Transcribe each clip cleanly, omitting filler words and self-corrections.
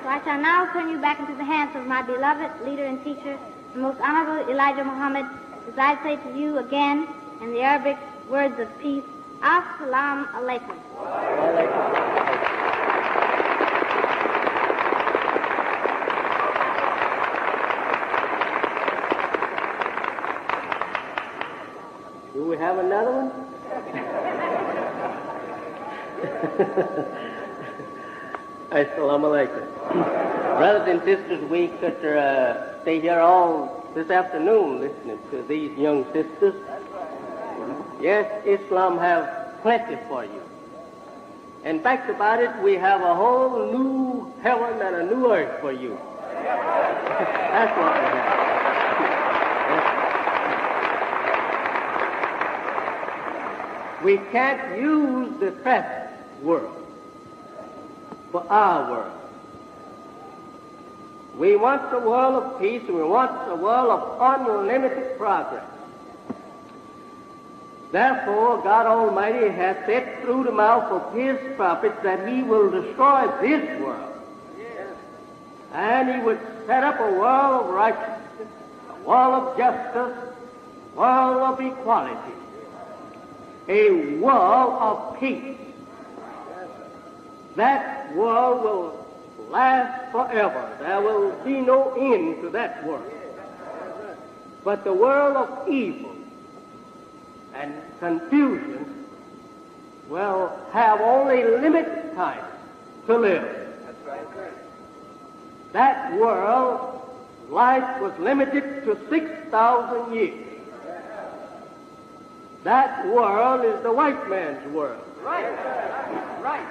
So I shall now turn you back into the hands of my beloved leader and teacher, the most honorable Elijah Muhammad, as I say to you again in the Arabic words of peace, As-salamu alaykum. Do we have another one? Assalamu alaikum. Brothers and sisters, we could stay here all this afternoon listening to these young sisters. Yes, Islam have plenty for you. In fact about it, we have a whole new heaven and a new earth for you. That's what we have. We can't use the present world for our world. We want the world of peace, and we want a world of unlimited progress. Therefore, God Almighty has said through the mouth of His prophets that He will destroy this world. And He would set up a world of righteousness, a world of justice, a world of equality, a world of peace. That world will last forever. There will be no end to that world. But the world of evil and confusion will have only limited time to live. That world, life was limited to 6,000 years. That world is the white man's world. Right. Right.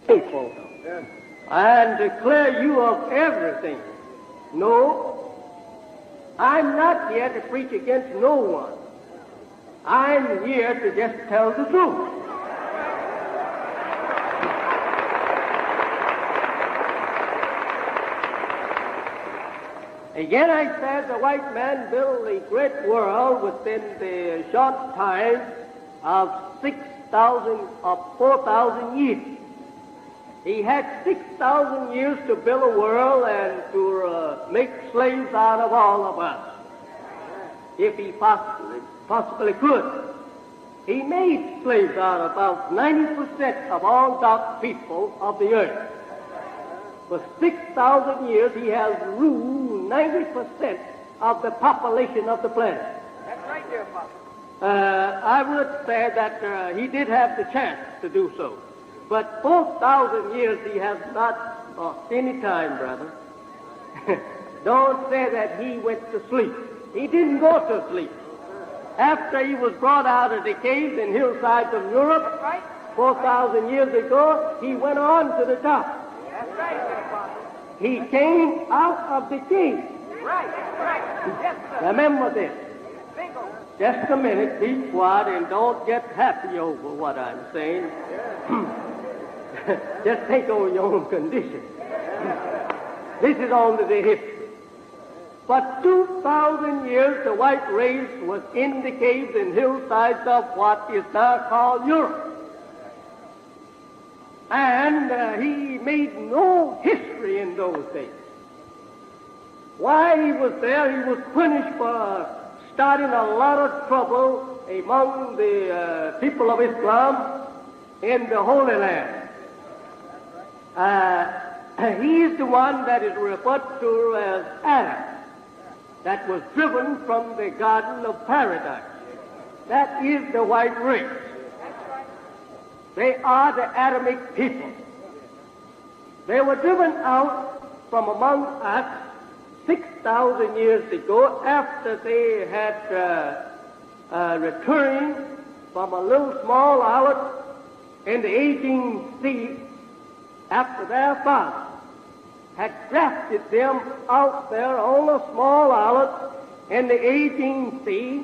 People. And declare you of everything. No, I'm not here to preach against no one. I'm here to just tell the truth. Again, I said the white man built a great world within the short time of 4,000 years. He had 6,000 years to build a world and to make slaves out of all of us, if he possibly could. He made slaves out of about 90% of all dark people of the earth. For 6,000 years, he has ruled 90% of the population of the planet. That's right there, Papa. I would say that he did have the chance to do so. But 4,000 years he has not lost any time, brother. Don't say that he went to sleep. He didn't go to sleep. After he was brought out of the caves and hillsides of Europe, 4,000 years ago, he went on to the top. That's right, Papa. He came out of the cave. Right. Yes, sir. Remember this. Bingo. Just a minute, be quiet and don't get happy over what I'm saying. Just think over your own condition. This is only the history. For 2,000 years, the white race was in the caves and hillsides of what is now called Europe. And he made no history in those days. While he was there, he was punished for starting a lot of trouble among the people of Islam in the Holy Land. He is the one that is referred to as Adam, that was driven from the Garden of Paradise. That is the white race. They are the Adamic people. They were driven out from among us 6,000 years ago after they had returned from a little small islet in the Aegean Sea after their father had drafted them out there on a small islet in the Aegean Sea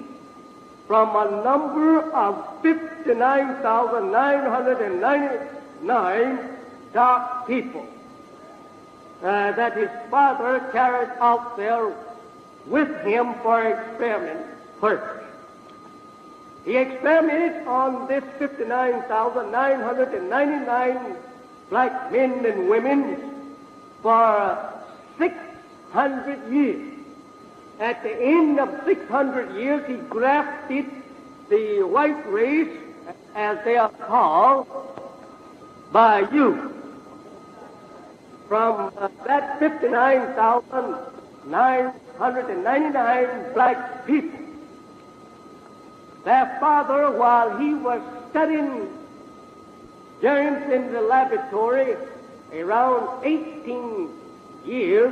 from a number of 59,999 dark people that his father carried out there with him for experiment purpose. He experimented on this 59,999 black men and women for 600 years. At the end of 600 years, he grafted the white race, as they are called by you, from that 59,999 black people. Their father, while he was studying germs in the laboratory, around 18 years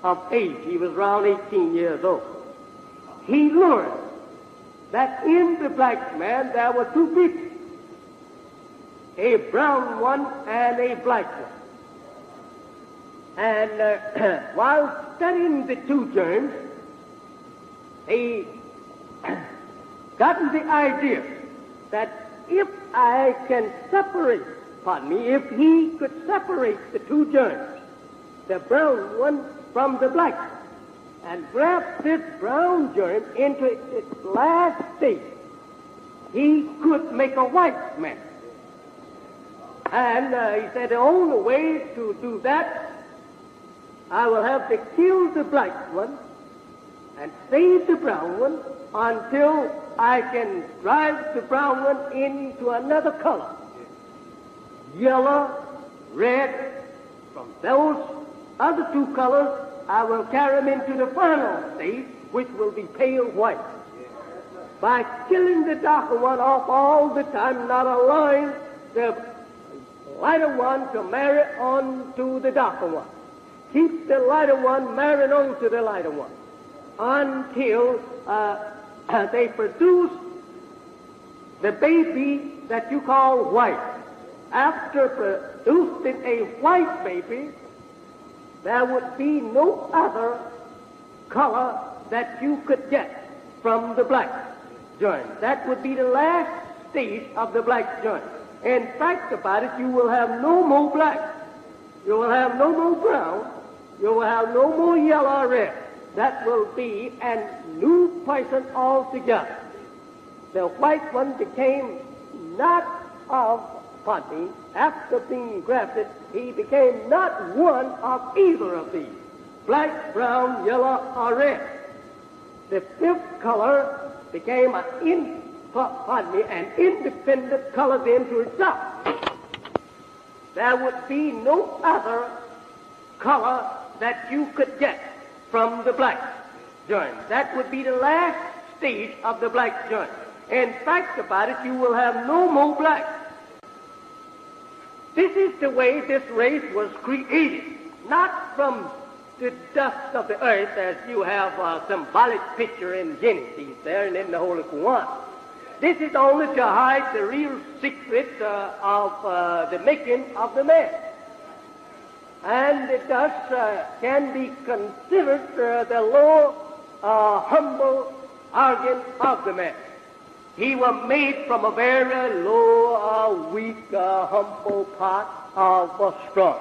of age, he was around 18 years old, he learned that in the black man there were two people, a brown one and a black one. And while studying the two germs, he gotten the idea that if I can separate, if he could separate the two germs, the brown one from the black one, and graft this brown germ into its last stage, he could make a white man. And he said, the only way to do that, I will have to kill the black one and save the brown one until I can drive the brown one into another color. Yellow, red, from those other two colors, I will carry him into the final state, which will be pale white. By killing the darker one off all the time, not allowing the lighter one to marry on to the darker one. Keep the lighter one married on to the lighter one until they produce the baby that you call white. After producing a white baby, there would be no other color that you could get from the black germ. That would be the last stage of the black germ. In fact about it, you will have no more black. You will have no more brown. You will have no more yellow or red. That will be a new person altogether. The white one became not of body. After being grafted, he became not one of either of these, black, brown, yellow, or red. The fifth color became an independent color then to itself. There would be no other color that you could get from the black germ. That would be the last stage of the black germ. In fact about it, you will have no more black. This is the way this race was created, not from the dust of the earth, as you have a symbolic picture in Genesis there and in the Holy Quran. This is only to hide the real secret of the making of the man. And it thus can be considered the low, humble organ of the man. He was made from a very low, weak, humble part of straw.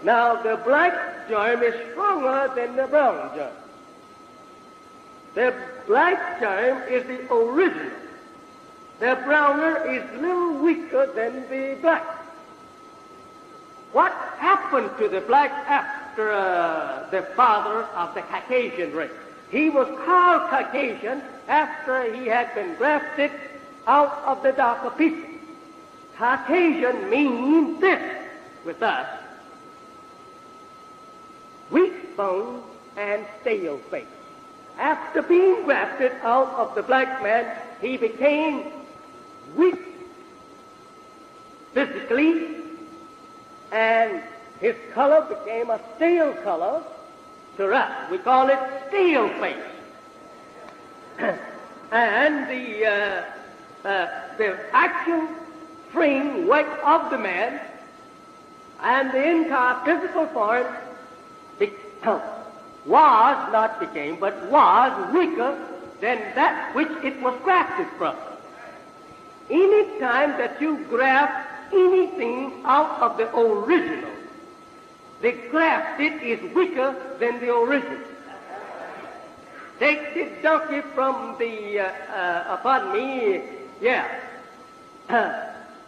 Now, the black germ is stronger than the brown germ. The black germ is the original. The browner is a little weaker than the black. What happened to the black after the father of the Caucasian race? He was called Caucasian after he had been grafted out of the darker people. Caucasian means this with us: weak bones and stale face. After being grafted out of the black man, he became weak physically, and his color became a stale color. To us, we call it stale face. And the actual frame weight of the man and the entire physical form was weaker than that which it was grafted from. Any time that you graft anything out of the original, the grafted is weaker than the original. Take the donkey from the,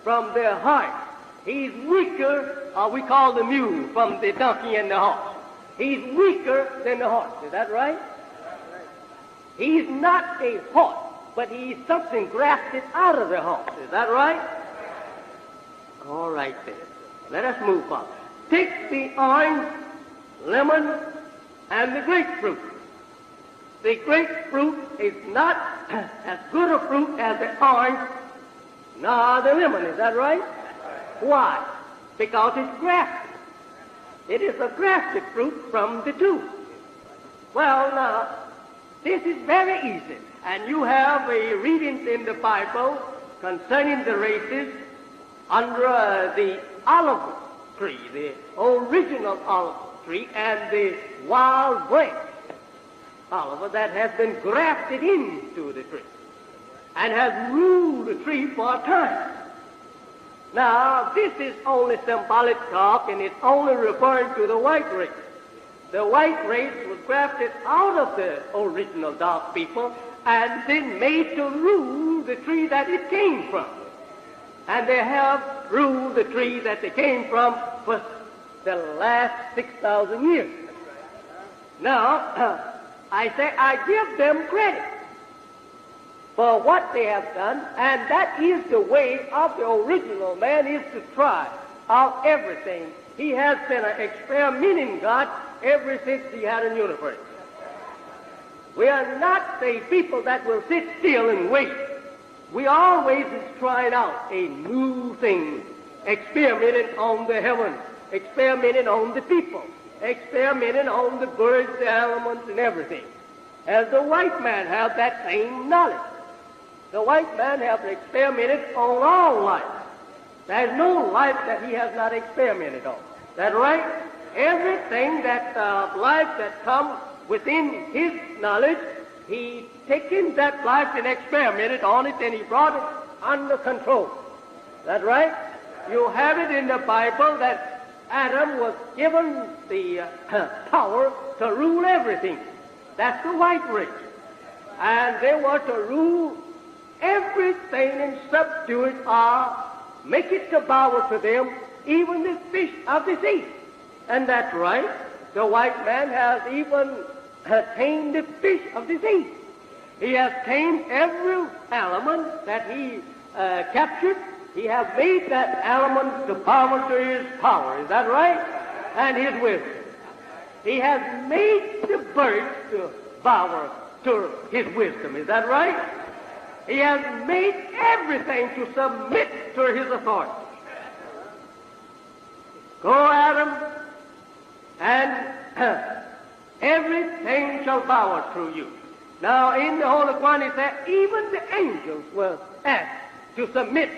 from the horse. He's weaker, or we call the mule, from the donkey and the horse. He's weaker than the horse. Is that right? He's not a horse, but he's something grafted out of the horse. Is that right? All right, then. Let us move on. Take the orange, lemon, and the grapefruit. The grapefruit is not as good a fruit as the orange nor the lemon. Is that right? Why? Because it's grafted. It is a grafted fruit from the two. Well, now, this is very easy. And you have a reading in the Bible concerning the races under the olive tree, the original olive tree, and the wild branch olive that has been grafted into the tree and has ruled the tree for a time. Now, this is only symbolic talk, and it's only referring to the white race. The white race was grafted out of the original dark people and then made to rule the tree that it came from. And they have ruled the tree that they came from for the last 6,000 years. Now, I say I give them credit for what they have done, and that is the way of the original man, is to try out everything. He has been an experimenting God ever since he had a universe. We are not a people that will sit still and wait. We always is trying out a new thing, experimenting on the heavens, experimenting on the people, experimenting on the birds, the elements, and everything. As the white man have that same knowledge. The white man have experimented on all life. There's no life that he has not experimented on. That right? Everything that life that comes within his knowledge, he taken that life and experimented on it, and he brought it under control. That right? You have it in the Bible that Adam was given the power to rule everything. That's the white race. And they were to rule everything and subdue it, or make it to bow to them, even the fish of the sea. And that's right. The white man has even tamed the fish of the sea. He has tamed every element that he captured. He has made that element to bow to his power. Is that right? And his wisdom. He has made the birds to bow to his wisdom. Is that right? He has made everything to submit to his authority. Go, Adam, and everything shall bow to you. Now, in the Holy Quran, it said, even the angels were asked to submit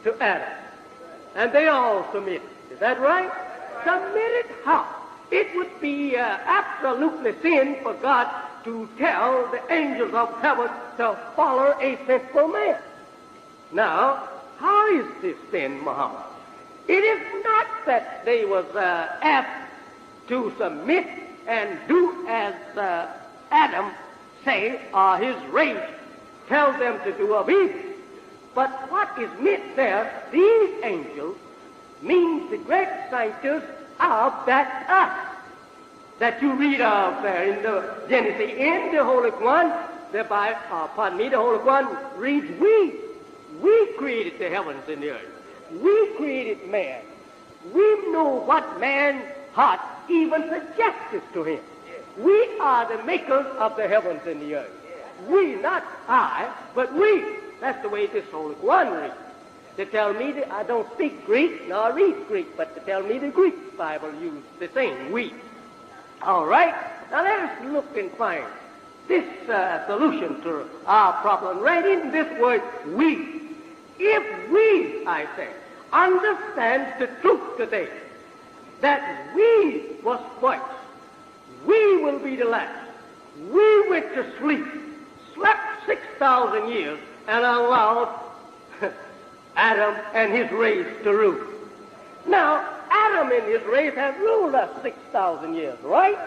to Adam. And they all submitted. Is that right? Submitted how? It would be absolutely sin for God to tell the angels of heaven to follow a sinful man. Now, how is this sin, Muhammad? It is not that they was asked to submit and do as Adam say, or his race tells them to do of evil. But what is meant there, these angels, means the great scientists of that us that you read of there in the Genesis. In the Holy Quran, the Holy Quran reads, we created the heavens and the earth. We created man. We know what man's heart even suggests to him. We are the makers of the heavens and the earth. We, not I, but we. That's the way this Holy Quran reads. To tell me that I don't speak Greek nor read Greek, but to tell me the Greek Bible uses the same, we. All right? Now let us look and find this solution to our problem right in this word, we. If we, I say, understand the truth today, that we was first, we will be the last. We went to sleep, slept 6,000 years, and allowed Adam and his race to rule. Now, Adam and his race have ruled us 6,000 years, right?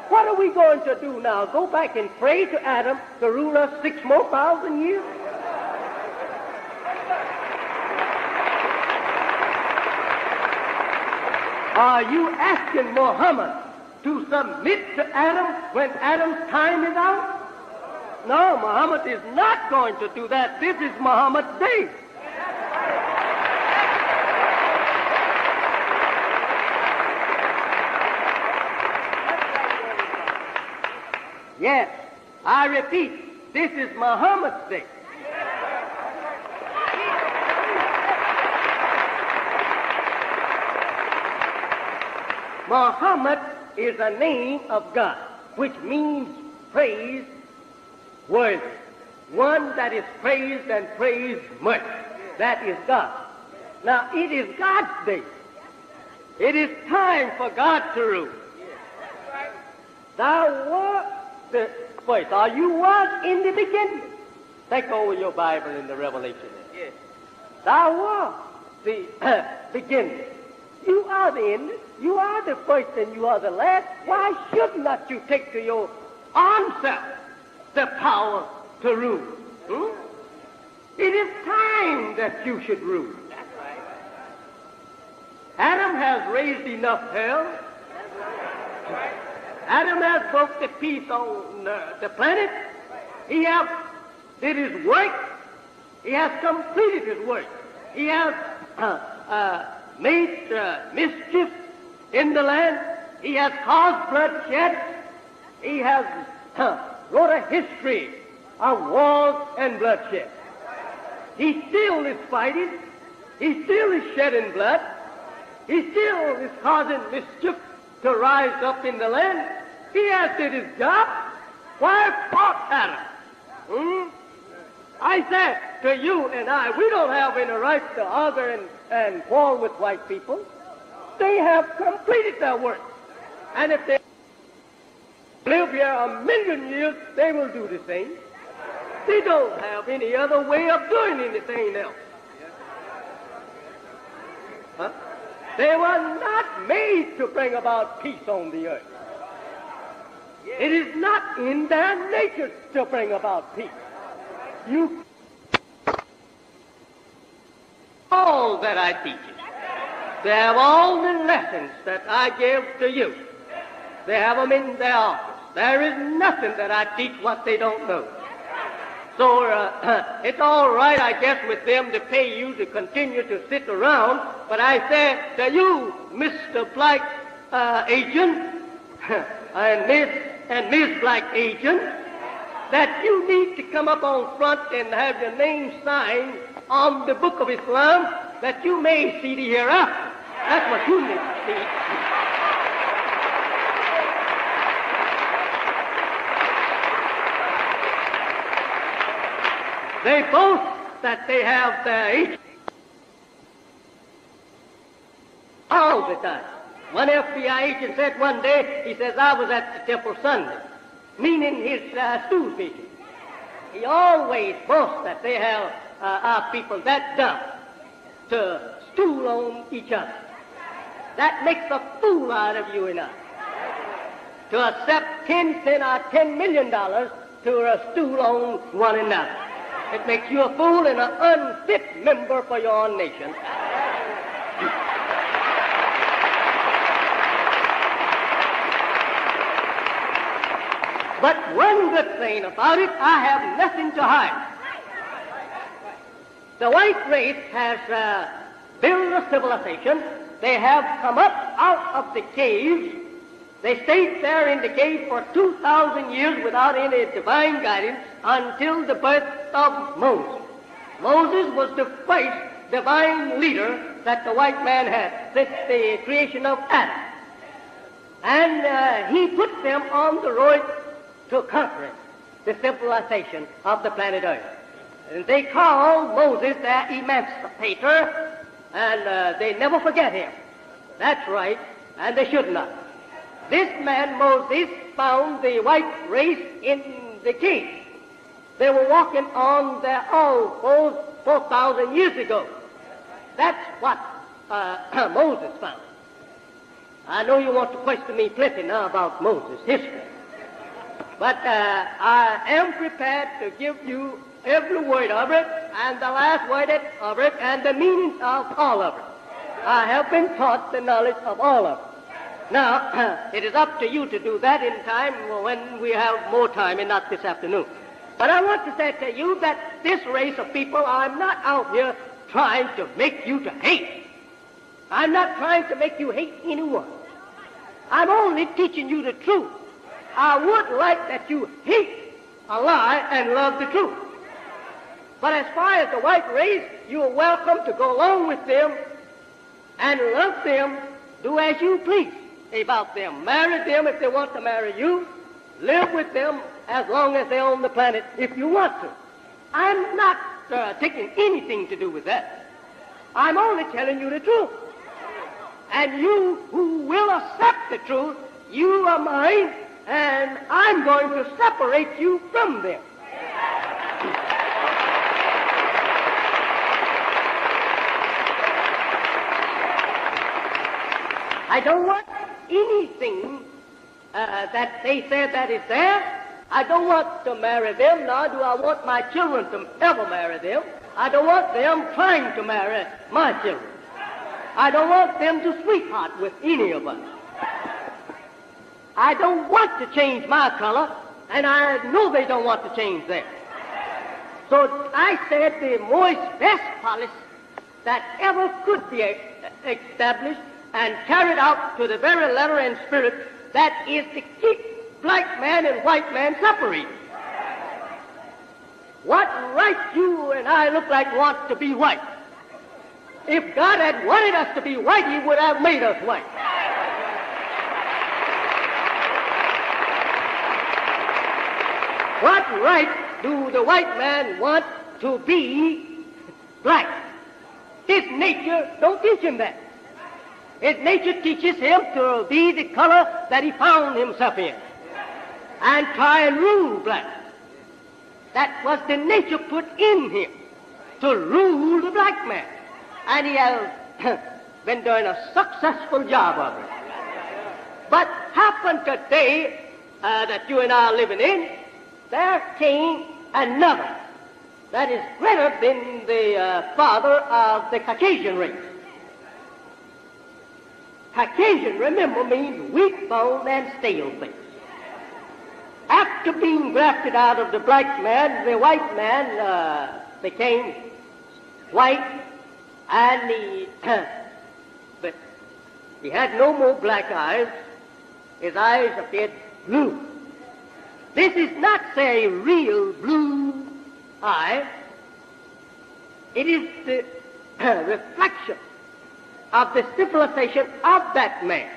What are we going to do now? Go back and pray to Adam to rule us 6,000 more years? Are you asking Muhammad to submit to Adam when Adam's time is out? No, Muhammad is not going to do that. This is Muhammad's day. Yes, I repeat, this is Muhammad's day. Muhammad is a name of God, which means praise worthy. One that is praised and praised much. That is God. Now, it is God's day. It is time for God to rule. Thou wert the first, or you was in the beginning. Take over your Bible in the Revelation. Yes. Thou wert the beginning. You are the end. You are the first and you are the last. Why should not you take to your own self the power to rule? It is time that you should rule. Adam has raised enough hell. Adam has broke the peace on the planet. He has did his work. He has completed his work. He has made mischief in the land. He has caused bloodshed. He has wrote a history of wars and bloodshed. He still is fighting. He still is shedding blood. He still is causing mischief to rise up in the land. He has did his job. Why fought Adam? I said to you and I, we don't have any right to argue and quarrel with white people. They have completed their work. And if they live here 1,000,000 years, they will do the same. They don't have any other way of doing anything else. Huh? They were not made to bring about peace on the earth. It is not in their nature to bring about peace. You all that I teach you. They have all the lessons that I give to you. They have them in their office. There is nothing that I teach what they don't know. So it's all right, I guess, with them to pay you to continue to sit around. But I say to you, Mr. Black Agent and Miss Black Agent, that you need to come up on front and have your name signed on the Book of Islam that you may see the hereafter. That's what you need to see. They boast that they have their agent all the time. One FBI agent said one day, he says, I was at the temple Sunday, meaning his stool fishing. He always boasts that they have our people that dumb to stool on each other. That makes a fool out of you and I. To accept 10 cents or $10 million to stool on one another. It makes you a fool and an unfit member for your own nation. But one good thing about it, I have nothing to hide. The white race has built a civilization. They have come up out of the caves. They stayed there in the cave for 2,000 years without any divine guidance until the birth of Moses. Moses was the first divine leader that the white man had since the creation of Adam. And he put them on the road to conquering the civilization of the planet Earth. And they called Moses their emancipator, and they never forget him. That's right, and they should not. This man, Moses, found the white race in the cave. They were walking on their own 4,000 years ago. That's what Moses found. I know you want to question me plenty now about Moses' history. But I am prepared to give you every word of it, and the last word of it, and the meaning of all of it. I have been taught the knowledge of all of it. Now, it is up to you to do that in time when we have more time and not this afternoon. But I want to say to you that this race of people, I'm not out here trying to make you to hate. I'm not trying to make you hate anyone. I'm only teaching you the truth. I would like that you hate a lie and love the truth. But as far as the white race, you are welcome to go along with them and love them, do as you please about them. Marry them if they want to marry you. Live with them as long as they're on the planet if you want to. I'm not taking anything to do with that. I'm only telling you the truth. And you who will accept the truth, you are mine, and I'm going to separate you from them. I don't want anything that they say that is there. I don't want to marry them, nor do I want my children to ever marry them. I don't want them trying to marry my children. I don't want them to sweetheart with any of us. I don't want to change my color, and I know they don't want to change theirs. So I said the most best policy that ever could be established and carried out to the very letter and spirit, that is to keep black man and white man separated. What right you and I look like want to be white? If God had wanted us to be white, he would have made us white. What right do the white man want to be black? His nature don't teach him that. His nature teaches him to be the color that he found himself in and try and rule black. That was the nature put in him, to rule the black man. And he has been doing a successful job of it. But happened today that you and I are living in, there came another that is greater than the father of the Caucasian race. Caucasian, remember, means weak bone and stale face. After being grafted out of the black man, the white man became white, and but he had no more black eyes. His eyes appeared blue. This is not, say, real blue eye. It is the reflection of the civilization of that man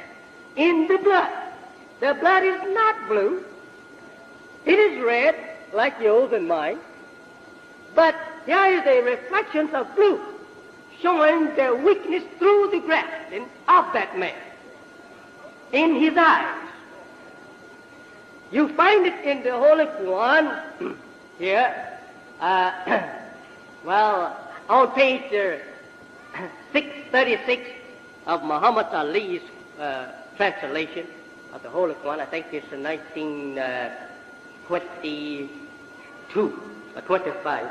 in the blood. The blood is not blue. It is red, like yours and mine. But there is a reflection of blue, showing the weakness through the grafting of that man in his eyes. You find it in the Holy Quran here, on page 636 of Muhammad Ali's translation of the Holy Quran. I think it's 1922 or 25,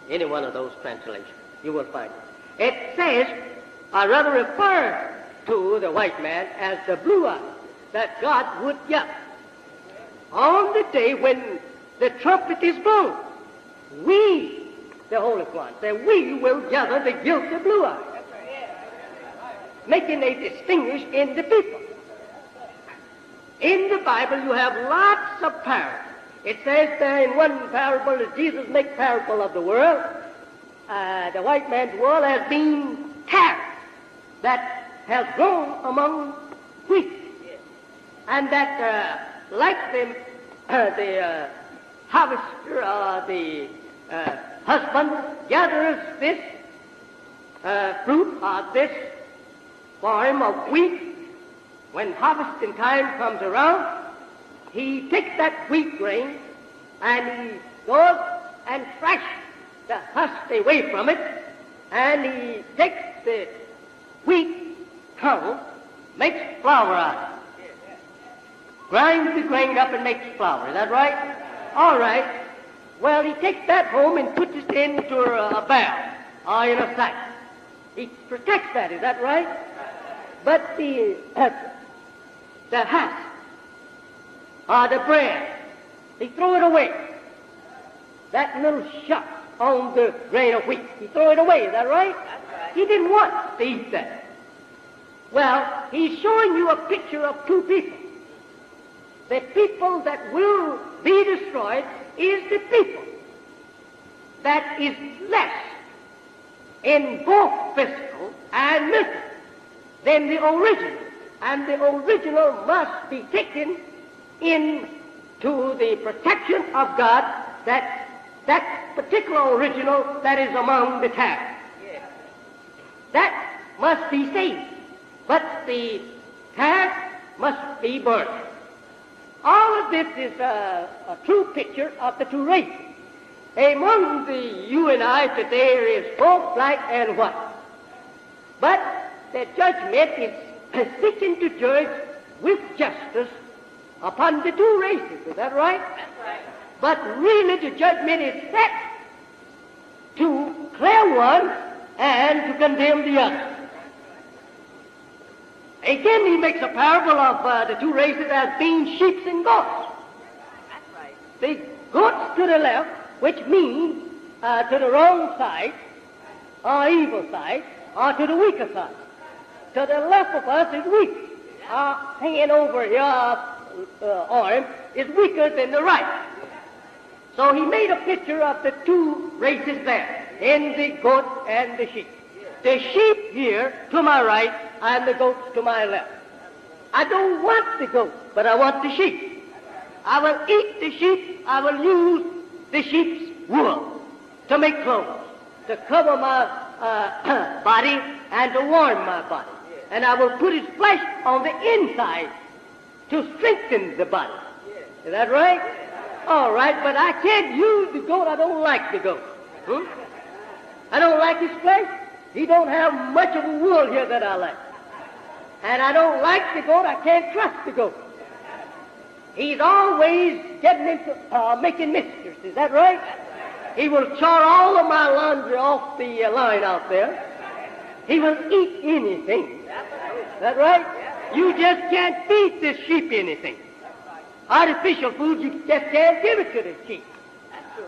any one of those translations. You will find it. It says, or rather refers to the white man as the blue eye that God would give. On the day when the trumpet is blown, we, the Holy Quran, say, we will gather the guilty blue eye, making a distinguish in the people. In the Bible, you have lots of parables. It says there in one parable that Jesus makes parable of the world, the white man's world has been tares that has grown among wheat, and that like the harvester or the husband gathers this fruit or this form of wheat, when harvesting time comes around, he takes that wheat grain and he goes and thrashes the husk away from it, and he takes the wheat kernel makes flour out of it. Grinds the grain up and makes flour. Is that right? All right. Well, he takes that home and puts it into a barrel or in a sack. He protects that. Is that right? But the husk or the bread, he throw it away. That little shuck on the grain of wheat, he throw it away. Is that right? He didn't want to eat that. Well, he's showing you a picture of two people. The people that will be destroyed is the people that is less in both physical and mental than the original. And the original must be taken into the protection of God, that particular original that is among the tares. That must be saved. But the tares must be burned. All of this is a true picture of the two races. Among you and I today there is both black and white. But the judgment is seeking to judge with justice upon the two races. Is that right? That's right. But really the judgment is set to clear one and to condemn the other. Again, he makes a parable of the two races as being sheep and goats. That's right. The goats to the left, which means to the wrong side, or evil side, or to the weaker side. To the left of us is weak. Hanging over here, arm, is weaker than the right. So he made a picture of the two races there, in the goat and the sheep. The sheep here to my right and the goats to my left. I don't want the goat, but I want the sheep. I will eat the sheep. I will use the sheep's wool to make clothes, to cover my body and to warm my body. And I will put his flesh on the inside to strengthen the body. Is that right? All right, but I can't use the goat. I don't like the goat. I don't like his flesh. He don't have much of a wool here that I like. And I don't like the goat. I can't trust the goat. He's always getting into making mischief. Is that right? He will char all of my laundry off the line out there. He will eat anything. Is that right? You just can't feed this sheep anything. Artificial food, you just can't give it to the sheep.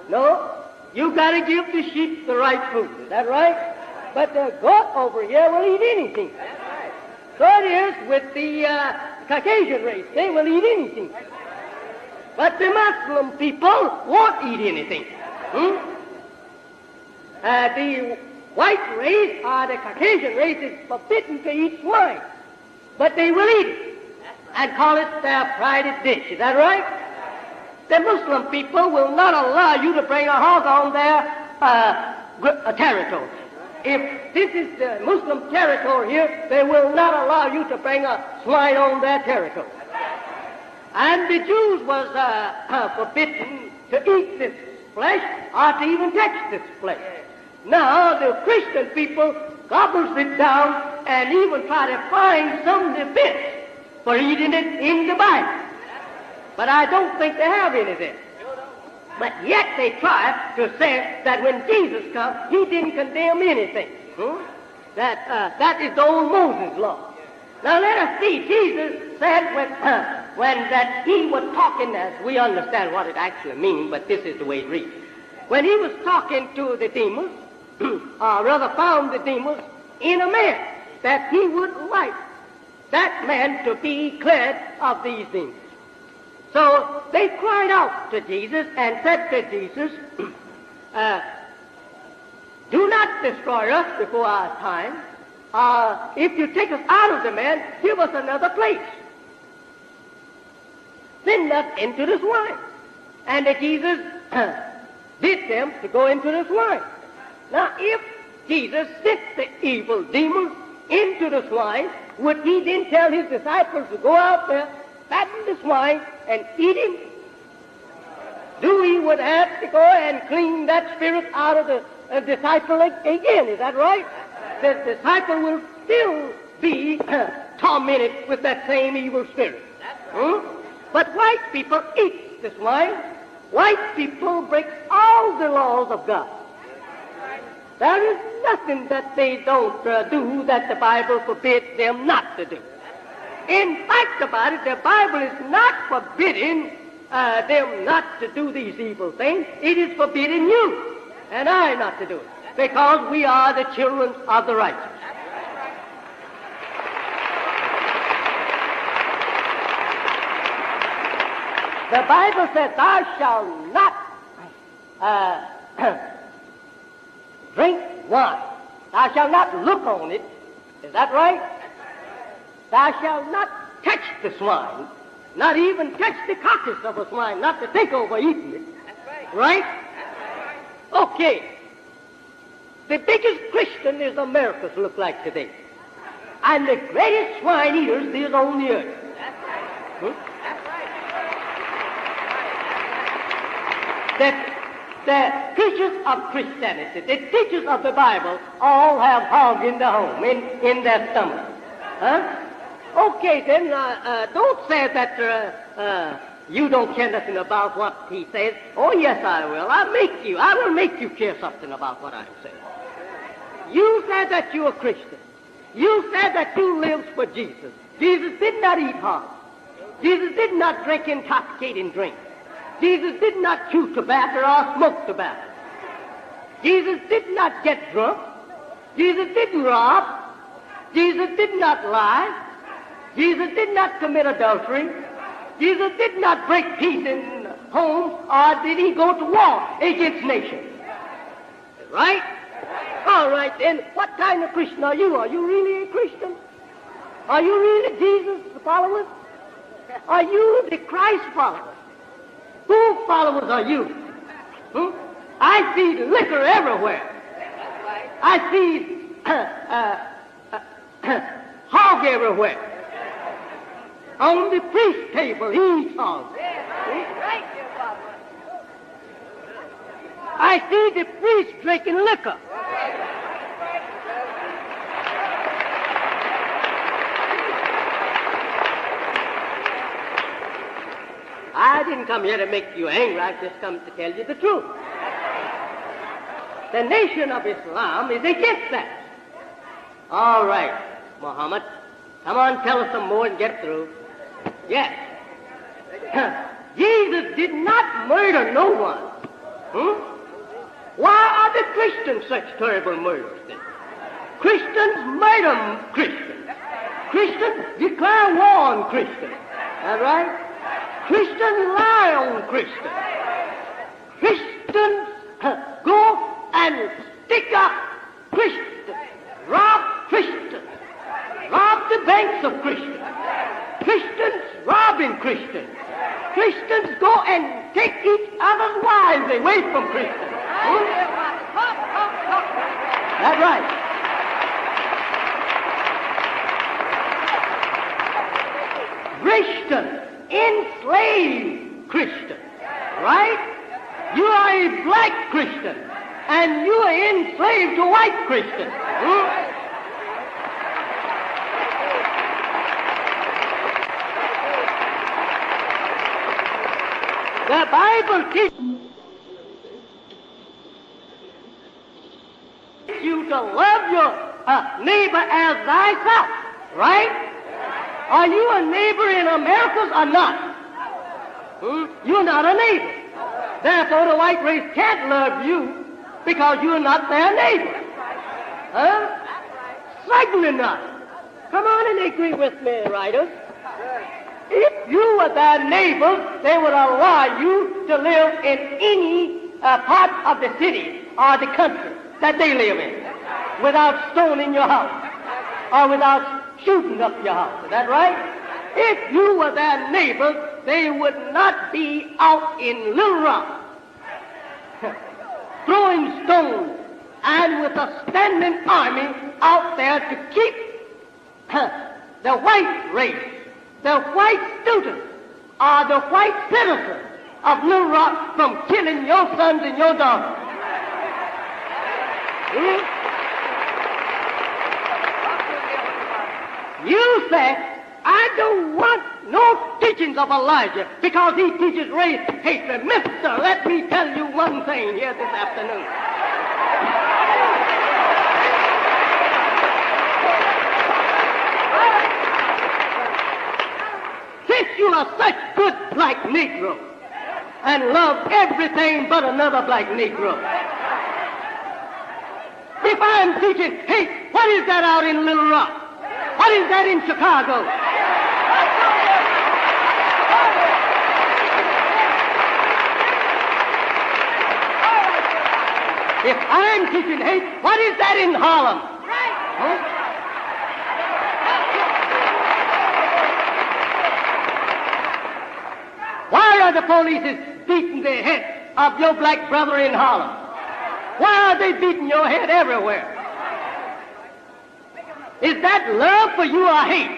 No, you got to give the sheep the right food. Is that right? But the goat over here will eat anything. So it is with the Caucasian race. They will eat anything. But the Muslim people won't eat anything. The white race or the Caucasian race is forbidden to eat swine. But they will eat it and call it their prized dish. Is that right? The Muslim people will not allow you to bring a hog on their territory. If this is the Muslim territory here, they will not allow you to bring a swine on their territory. And the Jews was forbidden to eat this flesh or to even touch this flesh. Now the Christian people gobbles it down and even try to find some defense for eating it in the Bible. But I don't think they have anything. But yet they try to say that when Jesus comes, he didn't condemn anything. That is the old Moses law. Now let us see. Jesus said when that he was talking, as we understand what it actually means, but this is the way it reads. When he was talking to the demons, or rather found the demons in a man, that he would like that man to be cleared of these demons. So they cried out to Jesus and said to Jesus, do not destroy us before our time. If you take us out of the man, give us another place. Send us into the swine. And Jesus bid them to go into the swine. Now, if Jesus sent the evil demons into the swine, would he then tell his disciples to go out there, fatten the swine, and eat him? Do he would have to go and clean that spirit out of the disciple again? Is that right? The disciple will still be tormented with that same evil spirit. But white people eat this wine. White people break all the laws of God. There is nothing that they don't do that the Bible forbids them not to do. In fact about it, the Bible is not forbidding them not to do these evil things. It is forbidding you and I not to do it, because we are the children of the righteous. The Bible says, thou shalt not drink wine. Thou shalt not look on it. Is that right? Thou shalt not touch the swine, not even touch the carcass of a swine, not to think over eating it. Right? Okay. The biggest Christian is America's look like today. And the greatest swine eaters is on the earth. The preachers of Christianity, the teachers of the Bible, all have hog in the home, in their stomach. Okay, then, don't say that you don't care nothing about what he says. Oh, yes, I will. I will make you care something about what I'm saying. You said that you're a Christian. You said that you live for Jesus. Jesus did not eat hog. Jesus did not drink intoxicating drink. Jesus did not chew tobacco or smoke tobacco. Jesus did not get drunk. Jesus didn't rob. Jesus did not lie. Jesus did not commit adultery. Jesus did not break peace in homes, or did he go to war against nations? Right? All right, then, what kind of Christian are you? Are you really a Christian? Are you really Jesus' followers? Are you the Christ followers? Whose followers are you? I see liquor everywhere. I see hog everywhere. On the priest's table, he eats hog. I see the priest drinking liquor. I didn't come here to make you angry. I just come to tell you the truth. The nation of Islam is against that. All right, Muhammad. Come on, tell us some more and get through. Yes. Jesus did not murder no one. Why are the Christians such terrible murderers then? Christians murder Christians. Christians declare war on Christians. All right? Christians lie on Christians. Christians go and stick up Christians, rob Christians, rob the banks of Christians. Christians robbing Christians. Christians go and take each other's wives away from Christians. That's right. Christians enslave Christians, right? You are a black Christian, and you are enslaved to white Christians. The Bible teaches you to love your neighbor as thyself, right? Are you a neighbor in America or not? You're not a neighbor. Therefore, the white race can't love you because you're not their neighbor. Certainly not. Come on and agree with me, writers. If you were their neighbors, they would allow you to live in any part of the city or the country that they live in without stoning your house or without shooting up your house. Is that right? If you were their neighbors, they would not be out in Little Rock throwing stones and with a standing army out there to keep the white race, the white students, or the white citizens of Little Rock from killing your sons and your daughters. You say, I don't want no teachings of Elijah because he teaches race hatred. Mister, let me tell you one thing here this afternoon. Since you are such good black Negroes and love everything but another black Negro, if I'm teaching hate, what is that out in Little Rock? What is that in Chicago? If I'm teaching hate, what is that in Harlem? Huh? Why are the police beating the head of your black brother in Harlem? Why are they beating your head everywhere? Is that love for you or hate?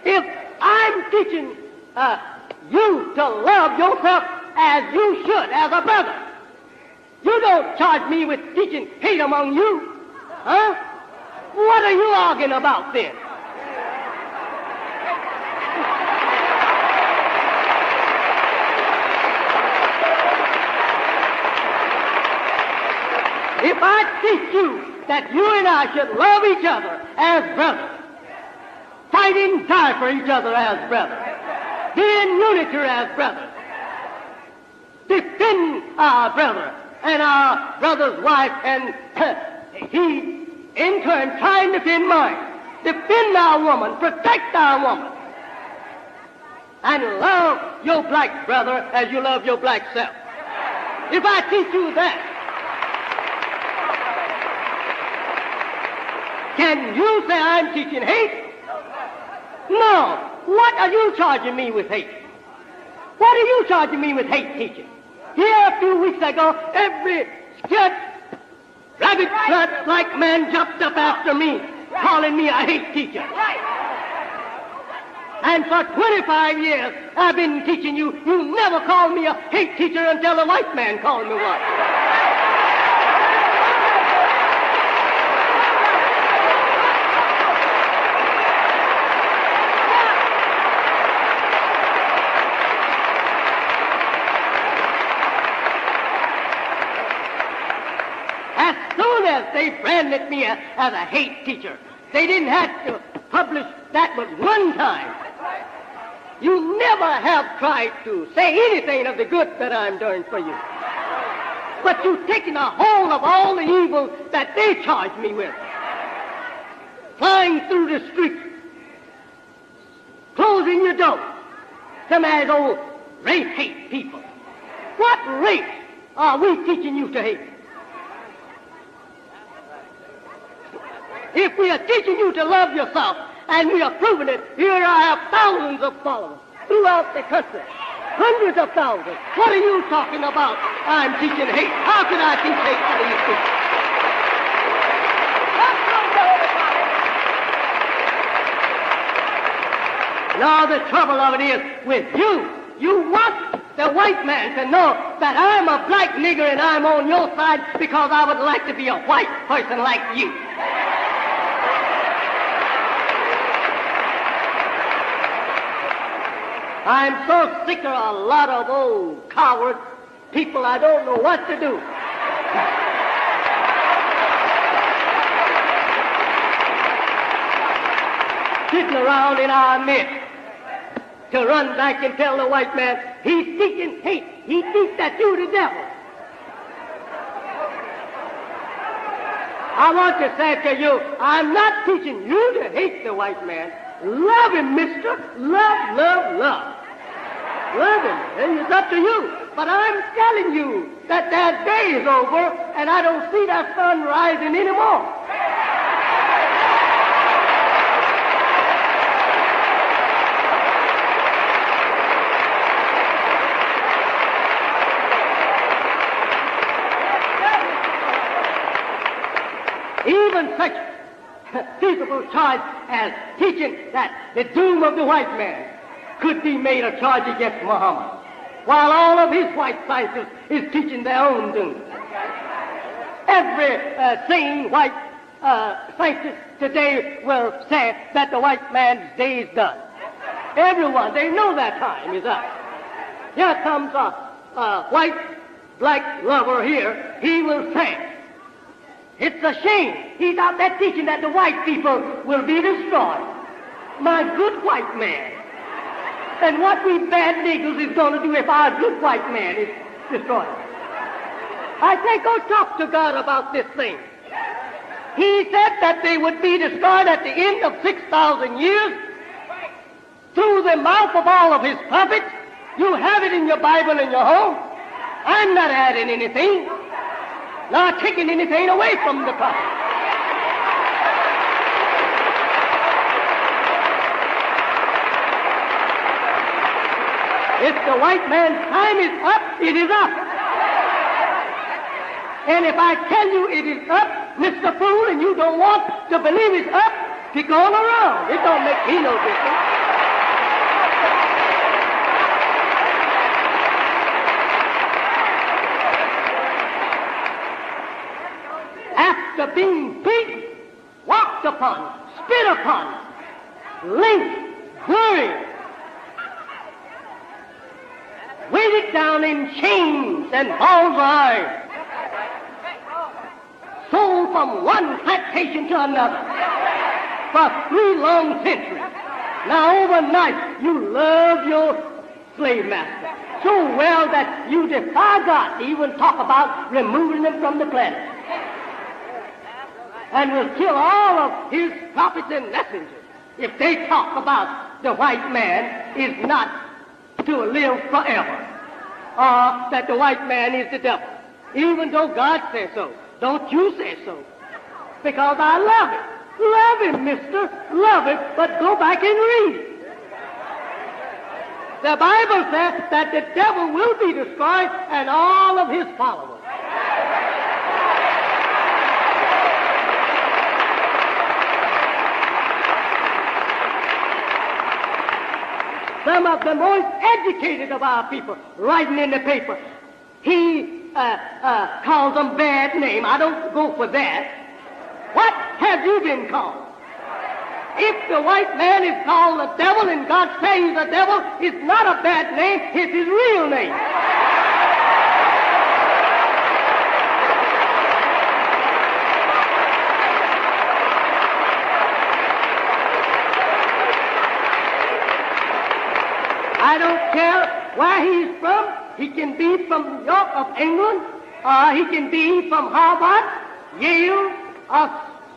If I'm teaching you to love yourself as you should, as a brother, you don't charge me with teaching hate among you. Huh? What are you arguing about then? If I teach you that you and I should love each other as brothers, fight and die for each other as brothers, be in unity as brothers, defend our brother and our brother's wife, and he, in turn, trying to defend mine, defend our woman, protect our woman, and love your black brother as you love your black self. If I teach you that, can you say I'm teaching hate? No. What are you charging me with hate? What are you charging me with hate teaching? Here a few weeks ago, every scared, rabbit blood black man jumped up after me, calling me a hate teacher. And for 25 years, I've been teaching you. You never called me a hate teacher until a white man called me one. They branded me as a hate teacher. They didn't have to publish that but one time. You never have tried to say anything of the good that I'm doing for you. But you've taken a hold of all the evil that they charged me with. Flying through the streets, closing your door. Some of those old race hate people. What race are we teaching you to hate? If we are teaching you to love yourself, and we are proving it, here I have thousands of followers throughout the country. Hundreds of thousands. What are you talking about? I'm teaching hate. How can I teach hate to these people? Now the trouble of it is with you. You want the white man to know that I'm a black nigger and I'm on your side because I would like to be a white person like you. I'm so sick of a lot of old coward people, I don't know what to do. Sitting around in our midst to run back and tell the white man, he's teaching hate. He teaches that you the devil. I want to say to you, I'm not teaching you to hate the white man. Love him, mister. Love, love, love. Love him, and it's up to you. But I'm telling you that that day is over, and I don't see that sun rising anymore. Even such feasible charge as teaching that the doom of the white man could be made a charge against Muhammad, while all of his white scientists is teaching their own doom. Every sane white scientists today will say that the white man's day is done. Everyone, they know that time is up. Here comes a white-black lover here. He will say, it's a shame. He's out there teaching that the white people will be destroyed. My good white man. And what we bad niggers is going to do if our good white man is destroyed? I say, go talk to God about this thing. He said that they would be destroyed at the end of 6,000 years through the mouth of all of his prophets. You have it in your Bible in your home. I'm not adding anything, nor taking anything away from the prophet. If the white man's time is up, it is up. And if I tell you it is up, Mr. Fool, and you don't want to believe it's up, pick on around. It don't make me no difference. After being beaten, walked upon, spit upon, lynched, buried, weighted down in chains and balls of iron, sold from one plantation to another for 3 long centuries. Now overnight you love your slave master so well that you defy God to even talk about removing them from the planet, and will kill all of his prophets and messengers if they talk about the white man is not to live forever, or that the white man is the devil. Even though God says so, don't you say so. Because I love it. Love him, mister. Love him, but go back and read. The Bible says that the devil will be destroyed and all of his followers. Some of the most educated of our people writing in the paper. He calls them bad name. I don't go for that. What have you been called? If the white man is called the devil and God says he's the devil, it's not a bad name, it's his real name. I don't care where he's from. He can be from New York of England, or he can be from Harvard, Yale, or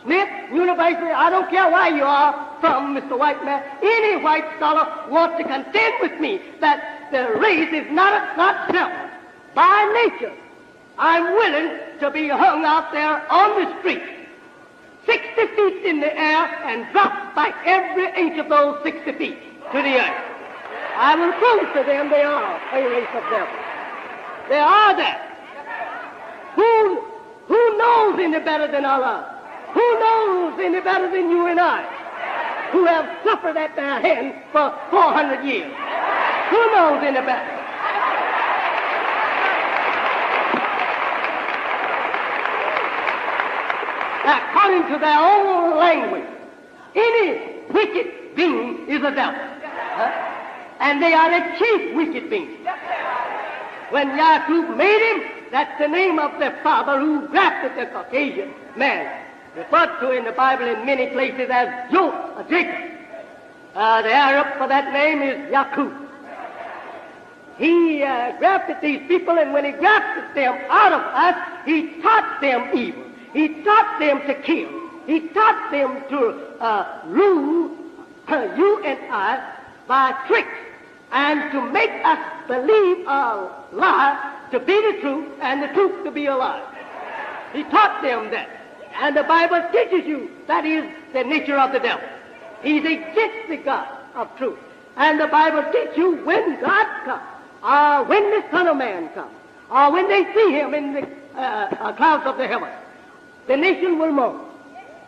Smith University. I don't care where you are from, Mr. White Man. Any white scholar wants to contend with me that the race is not selfish. By nature, I'm willing to be hung out there on the street, 60 feet in the air, and dropped by every inch of those 60 feet to the earth. I will prove to them they are a race of devils. They are that. Who knows any better than Allah? Who knows any better than you and I, who have suffered at their hands for 400 years? Who knows any better? According to their own language, any wicked being is a devil. And they are the chief wicked beings. When Yaqub made him, that's the name of the father who grafted the Caucasian man, referred to in the Bible in many places as Jacob. The Arab for that name is Yaqub. He grafted these people, and when he grafted them out of us, he taught them evil. He taught them to kill. He taught them to rule you and I by tricks, and to make us believe a lie to be the truth and the truth to be a lie. He taught them that. And the Bible teaches you that is the nature of the devil. He's against the God of truth. And the Bible teaches you when God comes, or when the Son of Man comes, or when they see him in the clouds of the heavens, the nation will mourn.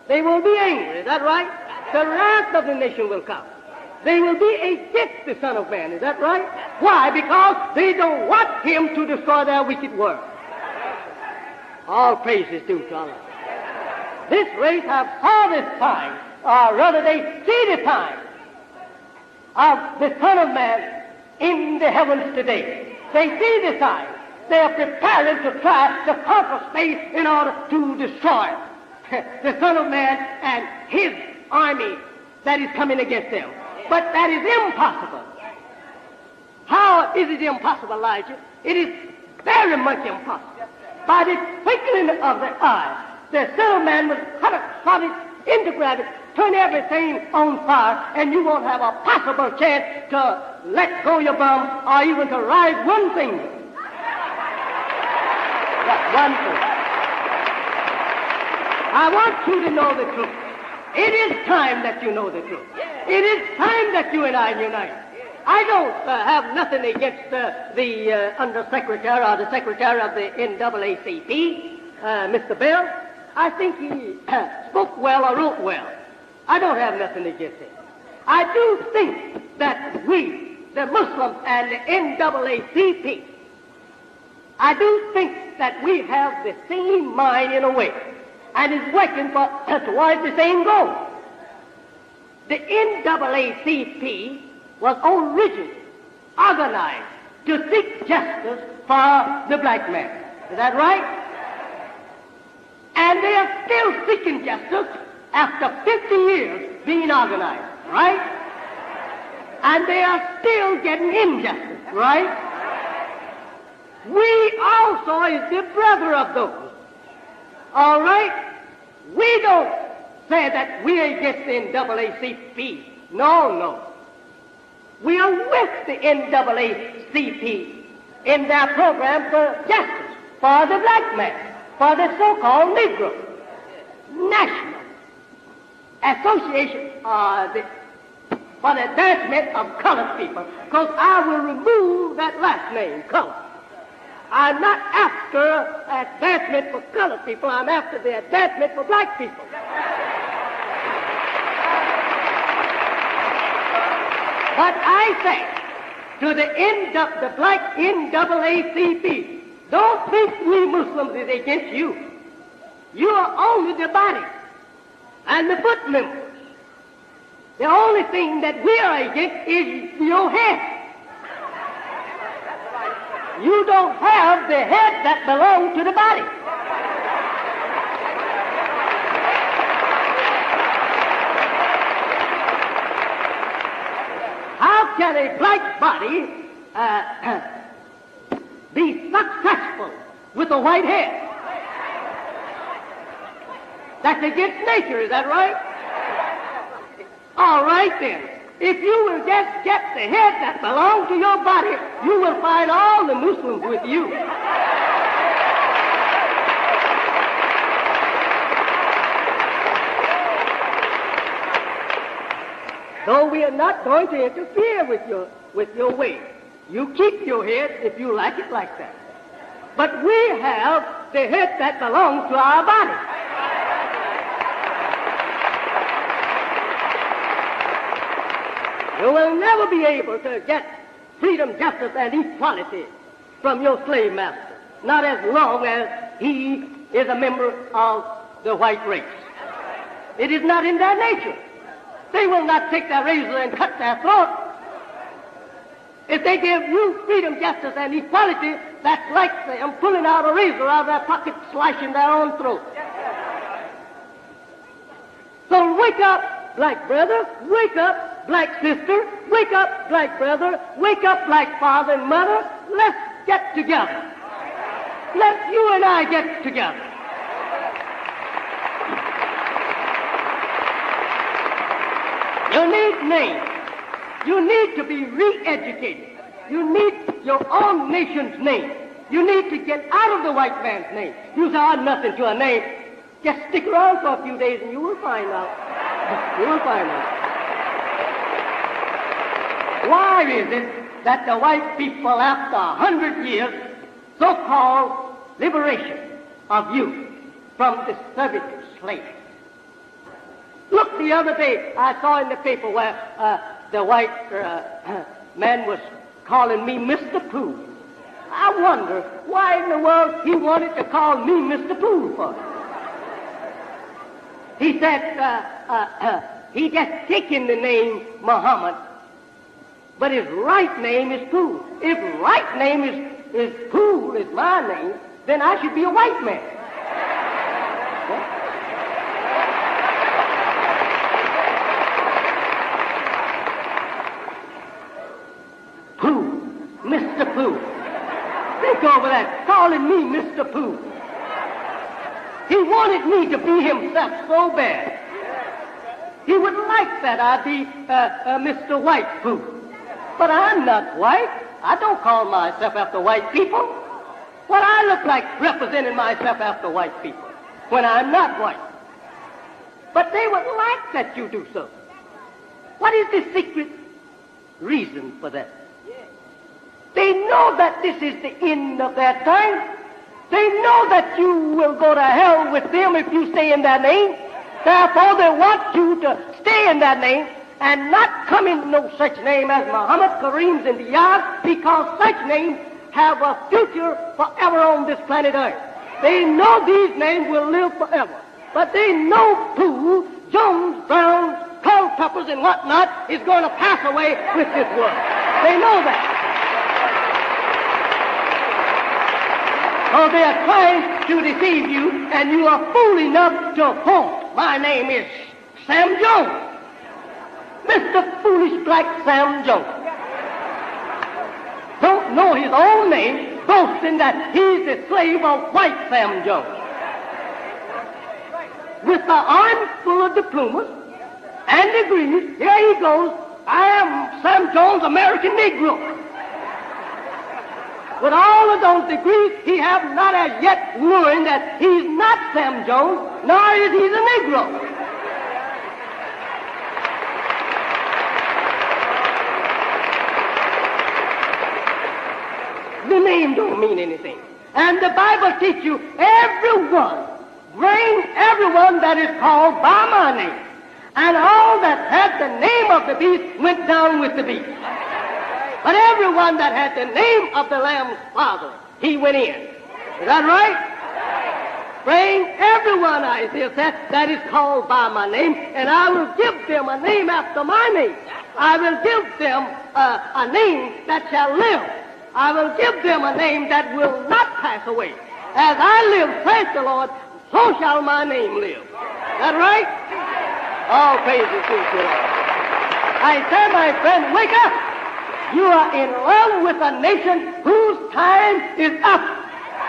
They will be angry. Is that right? The wrath of the nation will come. They will be against the Son of Man. Is that right? Why? Because they don't want him to destroy their wicked work. All praises due to Allah. This race have saw this time, or rather they see the time of the Son of Man in the heavens today. They see the time. They are preparing to try to conquer space in order to destroy the Son of Man and his army that is coming against them. But that is impossible. How is it impossible, Elijah? It is very much impossible. By the twinkling of the eye, the Son of Man will cut it solid into gravity, turn everything on fire, and you won't have a possible chance to let go your bum or even to rise one finger. One finger. I want you to know the truth. It is time that you know the truth. It is time that you and I unite. I don't have nothing against the undersecretary or the secretary of the NAACP, Mr. Bell. I think he spoke well or wrote well. I don't have nothing against him. I do think that we, the Muslims and the NAACP, I do think that we have the same mind in a way and is working towards the same goal. The NAACP was originally organized to seek justice for the black man. Is that right? And they are still seeking justice after 50 years being organized, right? And they are still getting injustice, right? We also is the brother of those. All right? We don't say that we are against the NAACP. No. We are with the NAACP in their program for justice, for the black man, for the so-called Negro. National Association for the Advancement of Colored People, because I will remove that last name, color. I'm not after advancement for colored people. I'm after the advancement for black people. But I say to the black NAACP, don't think we Muslims is against you. You are only the body and the foot members. The only thing that we are against is your head. You don't have the head that belongs to the body. How can a black body be successful with a white head? That's against nature, is that right? All right then. If you will just get the head that belongs to your body, you will find all the Muslims with you. Though we are not going to interfere with your way. You keep your head if you like it like that. But we have the head that belongs to our body. You will never be able to get freedom, justice, and equality from your slave master, not as long as he is a member of the white race. It is not in their nature. They will not take their razor and cut their throat. If they give you freedom, justice, and equality, that's like them pulling out a razor out of their pocket, slashing their own throat. So wake up, black brother, wake up, black sister, wake up, black brother, wake up, black father and mother. Let's get together. Let you and I get together. You need names. You need to be re-educated. You need your own nation's name. You need to get out of the white man's name. You say, oh, nothing to a name. Just stick around for a few days and you will find out. You will find out. Why is it that the white people, after 100 years, so-called liberation of youth from the servitude slave? Look, the other day I saw in the paper where the white man was calling me Mr. Poole. I wonder why in the world he wanted to call me Mr. Poole for. He said he just taken the name Muhammad, but his right name is Pool. If right name is Pool, is my name, then I should be a white man. Pooh, Mr. Pooh. Think over that, calling me Mr. Pooh. He wanted me to be himself so bad. He would like that I be Mr. White Pooh. But I'm not white. I don't call myself after white people. What I look like representing myself after white people when I'm not white. But they would like that you do so. What is the secret reason for that? They know that this is the end of their time. They know that you will go to hell with them if you stay in their name. Therefore, they want you to stay in that name and not come in no such name as Muhammad, Kareem's, and Diaz, because such names have a future forever on this planet Earth. They know these names will live forever. But they know Pooh, Jones, Brown, Culpeppers, and whatnot is going to pass away with this world. They know that. So they are trying to deceive you, and you are fool enough to quote, my name is Sam Jones. Mr. Foolish Black Sam Jones. Don't know his own name, boasting that he's the slave of white Sam Jones. With the arm full of diplomas and degrees, here he goes, I am Sam Jones, American Negro. With all of those degrees, he have not as yet learned that he's not Sam Jones, nor is he a Negro. The name don't mean anything. And the Bible teaches you bring everyone that is called by my name. And all that had the name of the beast went down with the beast. But everyone that had the name of the Lamb's father, he went in. Is that right? Bring everyone, Isaiah said, that is called by my name, and I will give them a name after my name. I will give them a name that shall live. I will give them a name that will not pass away. As I live, saith the Lord, so shall my name live. Is that right? All praise be to the Lord. I say, my friend, wake up. You are in love with a nation whose time is up,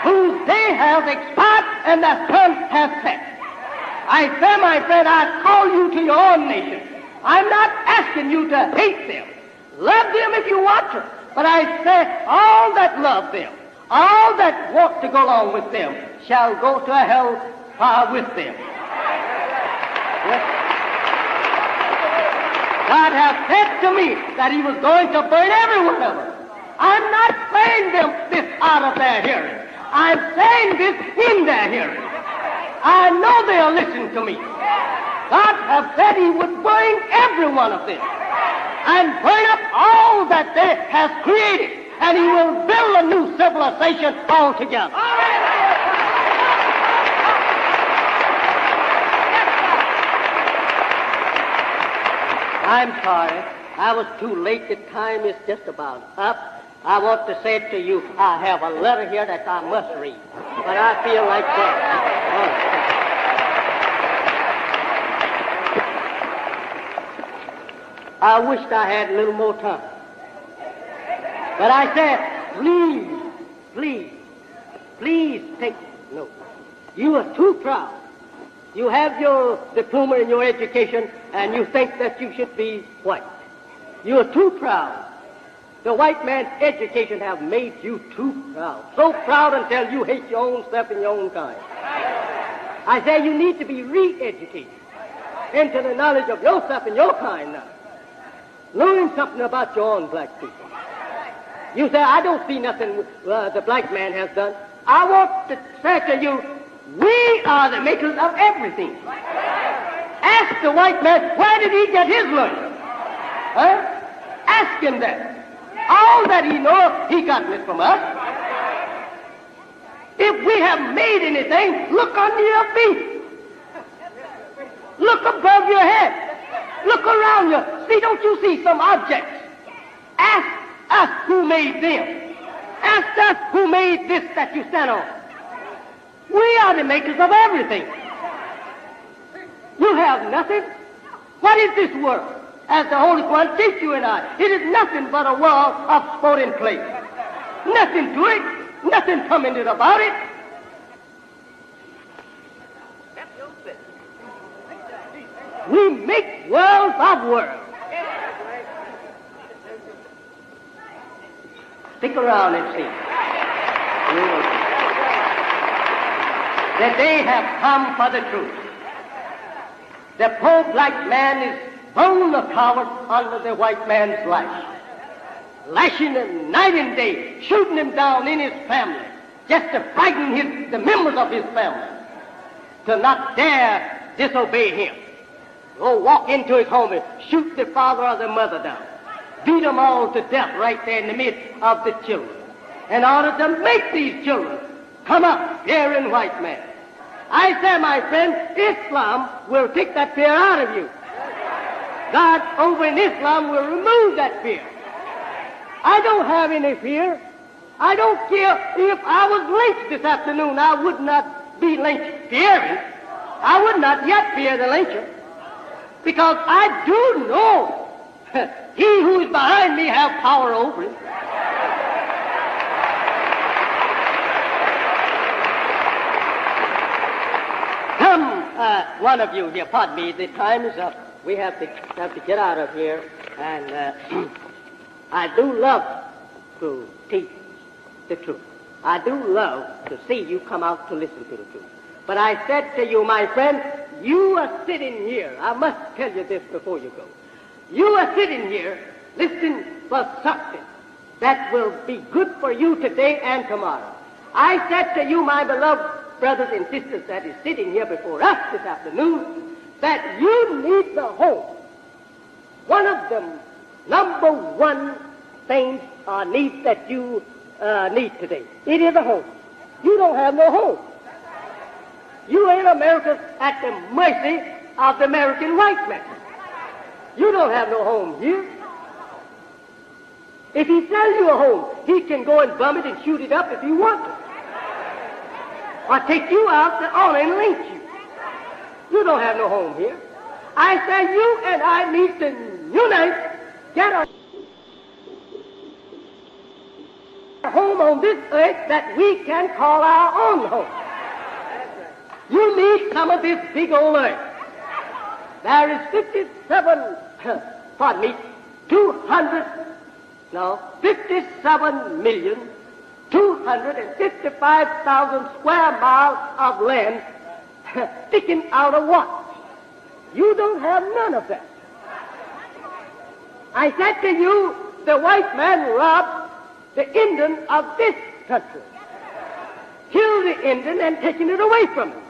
whose day has expired, and the sun has set. I say, my friend, I call you to your own nation. I'm not asking you to hate them. Love them if you want to. But I say, all that love them, all that want to go along with them, shall go to hell far with them. Yes. God has said to me that he was going to burn every one of them. I'm not saying this out of their hearing. I'm saying this in their hearing. I know they'll listen to me. God has said he would burn every one of them and burn up all that they have created, and he will build a new civilization altogether. I'm sorry. I was too late. The time is just about up. I want to say to you, I have a letter here that I must read. But I feel like that. I wished I had a little more time. But I said, please take note. You are too proud. You have your diploma in your education, and you think that you should be white. You are too proud. The white man's education have made you too proud. So proud until you hate your own self and your own kind. I say you need to be re-educated into the knowledge of yourself and your kind now. Learn something about your own black people. You say, I don't see nothing the black man has done. I want to say to you, we are the makers of everything. Ask the white man, where did he get his learning? Huh? Ask him that. All that he knows, he got it from us. If we have made anything, look under your feet. Look above your head. Look around you. See, don't you see some objects? Ask us who made them. Ask us who made this that you stand on. We are the makers of everything. You have nothing. What is this world? As the Holy One teach you and I, it is nothing but a world of sporting play. Nothing to it. Nothing commented about it. We make worlds of worlds. Stick around and see. That they have come for the truth. The poor black man is bone of coward under the white man's lash. Lashing him night and day, shooting him down in his family, just to frighten the members of his family to not dare disobey him. Go walk into his home and shoot the father or the mother down. Beat them all to death right there in the midst of the children, in order to make these children come up fearing white man. I say, my friend, Islam will take that fear out of you. God over in Islam will remove that fear. I don't have any fear. I don't care if I was lynched this afternoon. I would not be lynched fearing. I would not yet fear the lyncher, because I do know he who is behind me have power over him. Come, one of you here, pardon me, the time is up. We have to get out of here, and I do love to teach the truth. I do love to see you come out to listen to the truth. But I said to you, my friend, you are sitting here. I must tell you this before you go. You are sitting here listening for something that will be good for you today and tomorrow. I said to you, my beloved brothers and sisters that is sitting here before us this afternoon, that you need the home. One of the number one things or needs that you need today. It is a home. You don't have no home. You in America at the mercy of the American white man. You don't have no home here. If he sells you a home, he can go and bum it and shoot it up if he wants to. Or take you out to honor and lynch you. You don't have no home here. I say you and I need to unite, get a home on this earth that we can call our own home. You need some of this big old earth. There is 57,255,000 square miles of land sticking out of what? You don't have none of that. I said to you, the white man robbed the Indian of this country, killed the Indian and taken it away from him.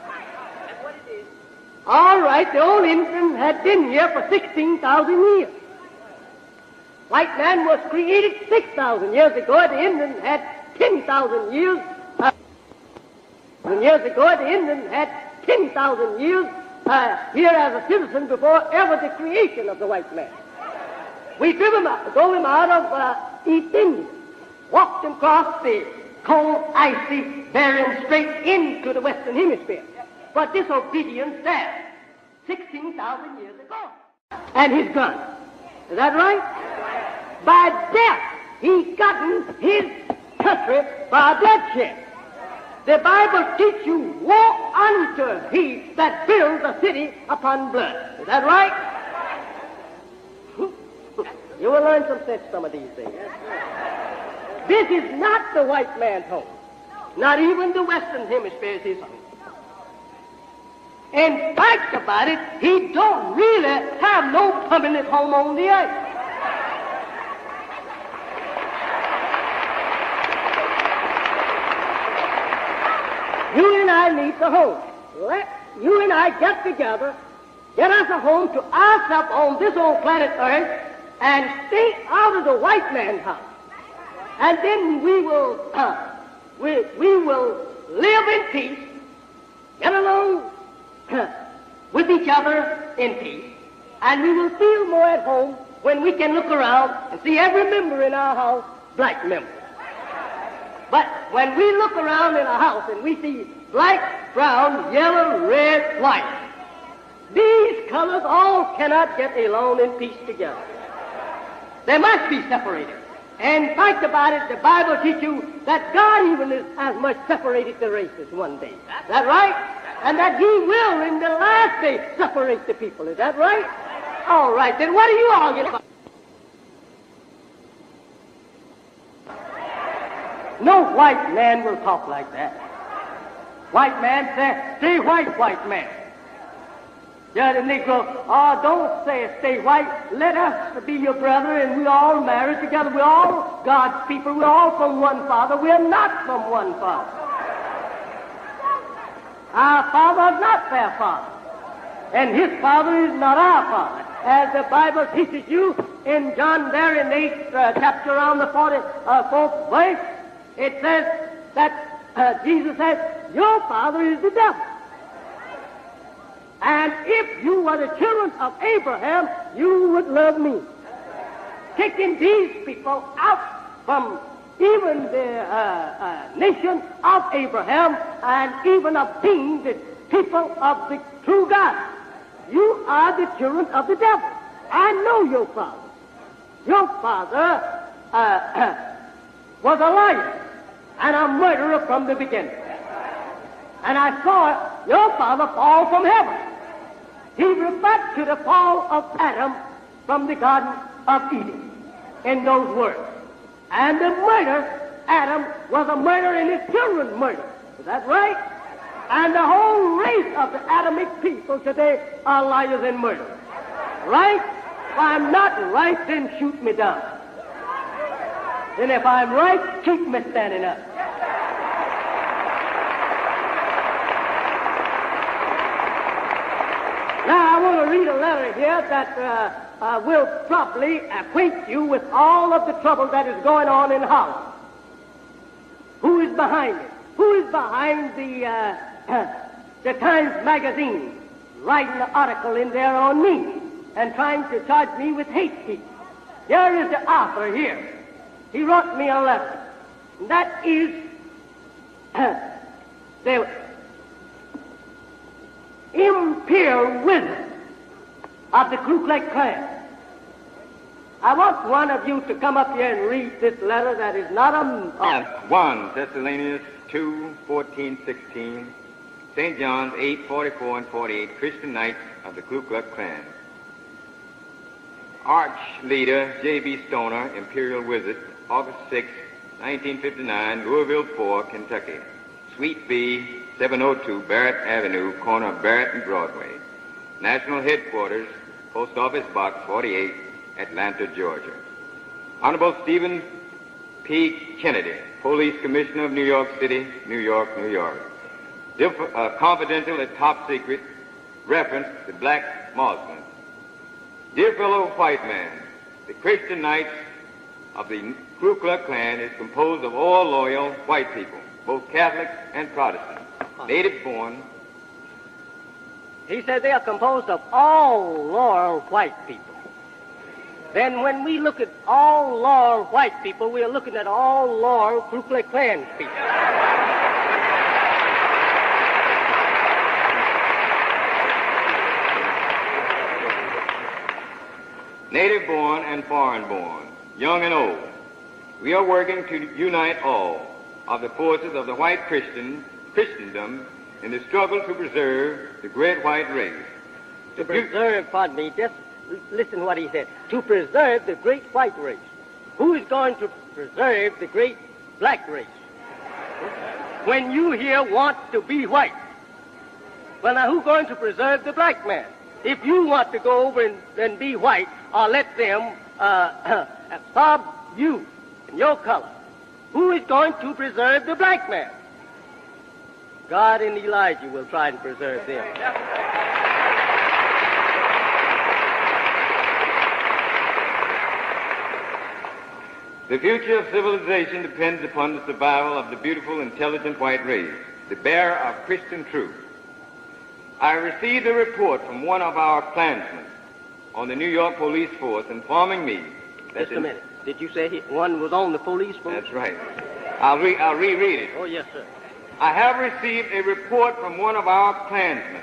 All right, the old Indian had been here for 16,000 years. White man was created 6,000 years ago. The Indian had 10,000 years. Years ago, the Indian had 10,000 years here as a citizen before ever the creation of the white man. We drove him out of East India, walked him across the cold, icy Bering Strait into the Western Hemisphere. For disobedience there, 16,000 years ago. And he's gone. Is that right? By death, he's gotten his country by bloodshed. The Bible teaches you, woe unto he that builds a city upon blood. Is that right? You will learn some sense some of these things. This is not the white man's home. Not even the Western Hemisphere is his home. In fact about it, he don't really have no permanent home on the earth. You and I need the home. Let you and I get together, get us a home to ourselves on this old planet Earth, and stay out of the white man's house. And then we will live in peace, get along with each other, in peace, and we will feel more at home when we can look around and see every member in our house black members. But when we look around in a house and we see black, brown, yellow, red, white, these colors all cannot get along in peace together. They must be separated. And think about it, the Bible teaches you that God even is as much separated the races one day. Is that right? And that He will in the last day separate the people. Is that right? All right, then what are you arguing about? No white man will talk like that. White man says, stay white, white man. Yeah, the Negro, don't say stay white. Let us be your brother, and we all married together. We're all God's people. We're all from one Father. We're not from one Father. Our Father is not their Father, and His Father is not our Father. As the Bible teaches you in John there in the 8th chapter around the 44th verse, it says that Jesus says, your father is the devil. And if you were the children of Abraham, you would love me. Taking these people out from even the nation of Abraham and even of being the people of the true God. You are the children of the devil. I know your father. Your father was a liar and a murderer from the beginning. And I saw your father fall from heaven. He referred to the fall of Adam from the Garden of Eden in those words. And the murder, Adam was a murderer and his children murdered. Is that right? And the whole race of the Adamic people today are liars and murderers. Right? If I'm not right, then shoot me down. Then if I'm right, keep me standing up. Now, I want to read a letter here that will probably acquaint you with all of the trouble that is going on in Holland. Who is behind it? Who is behind the Times Magazine writing an article in there on me and trying to charge me with hate speech? Here is the author here. He wrote me a letter. That is the imperial wizard of the Ku Klux Klan. I want one of you to come up here and read this letter that is not a... 1 Thessalonians 2, 14, 16, St. John's 8, 44 and 48, Christian Knights of the Ku Klux Klan. Arch leader J.B. Stoner, Imperial Wizard, August 6, 1959, Louisville 4, Kentucky. Suite B, 702 Barrett Avenue, corner of Barrett and Broadway. National Headquarters, Post Office Box 48, Atlanta, Georgia. Honorable Stephen P. Kennedy, Police Commissioner of New York City, New York, New York. Confidential and top secret reference to black Muslims. Dear fellow white man, the Christian Knights of the Ku Klux Klan is composed of all loyal white people, both Catholic and Protestant, native born. He said they are composed of all loyal white people. Then when we look at all loyal white people, we are looking at all loyal Ku Klux Klan people. Native born and foreign born, young and old, we are working to unite all of the forces of the white Christendom in the struggle to preserve the great white race. To preserve, pardon me, just listen to what he said. To preserve the great white race. Who is going to preserve the great black race? When you here want to be white. Well, now, who's going to preserve the black man? If you want to go over and be white, or let them absorb you and your color, who is going to preserve the black man? God and Elijah will try and preserve them. The future of civilization depends upon the survival of the beautiful, intelligent white race, the bearer of Christian truth. I received a report from one of our Klansmen on the New York police force informing me that... Just a minute. Did you say one was on the police force? That's right. I'll reread it. Oh, yes, sir. I have received a report from one of our Klansmen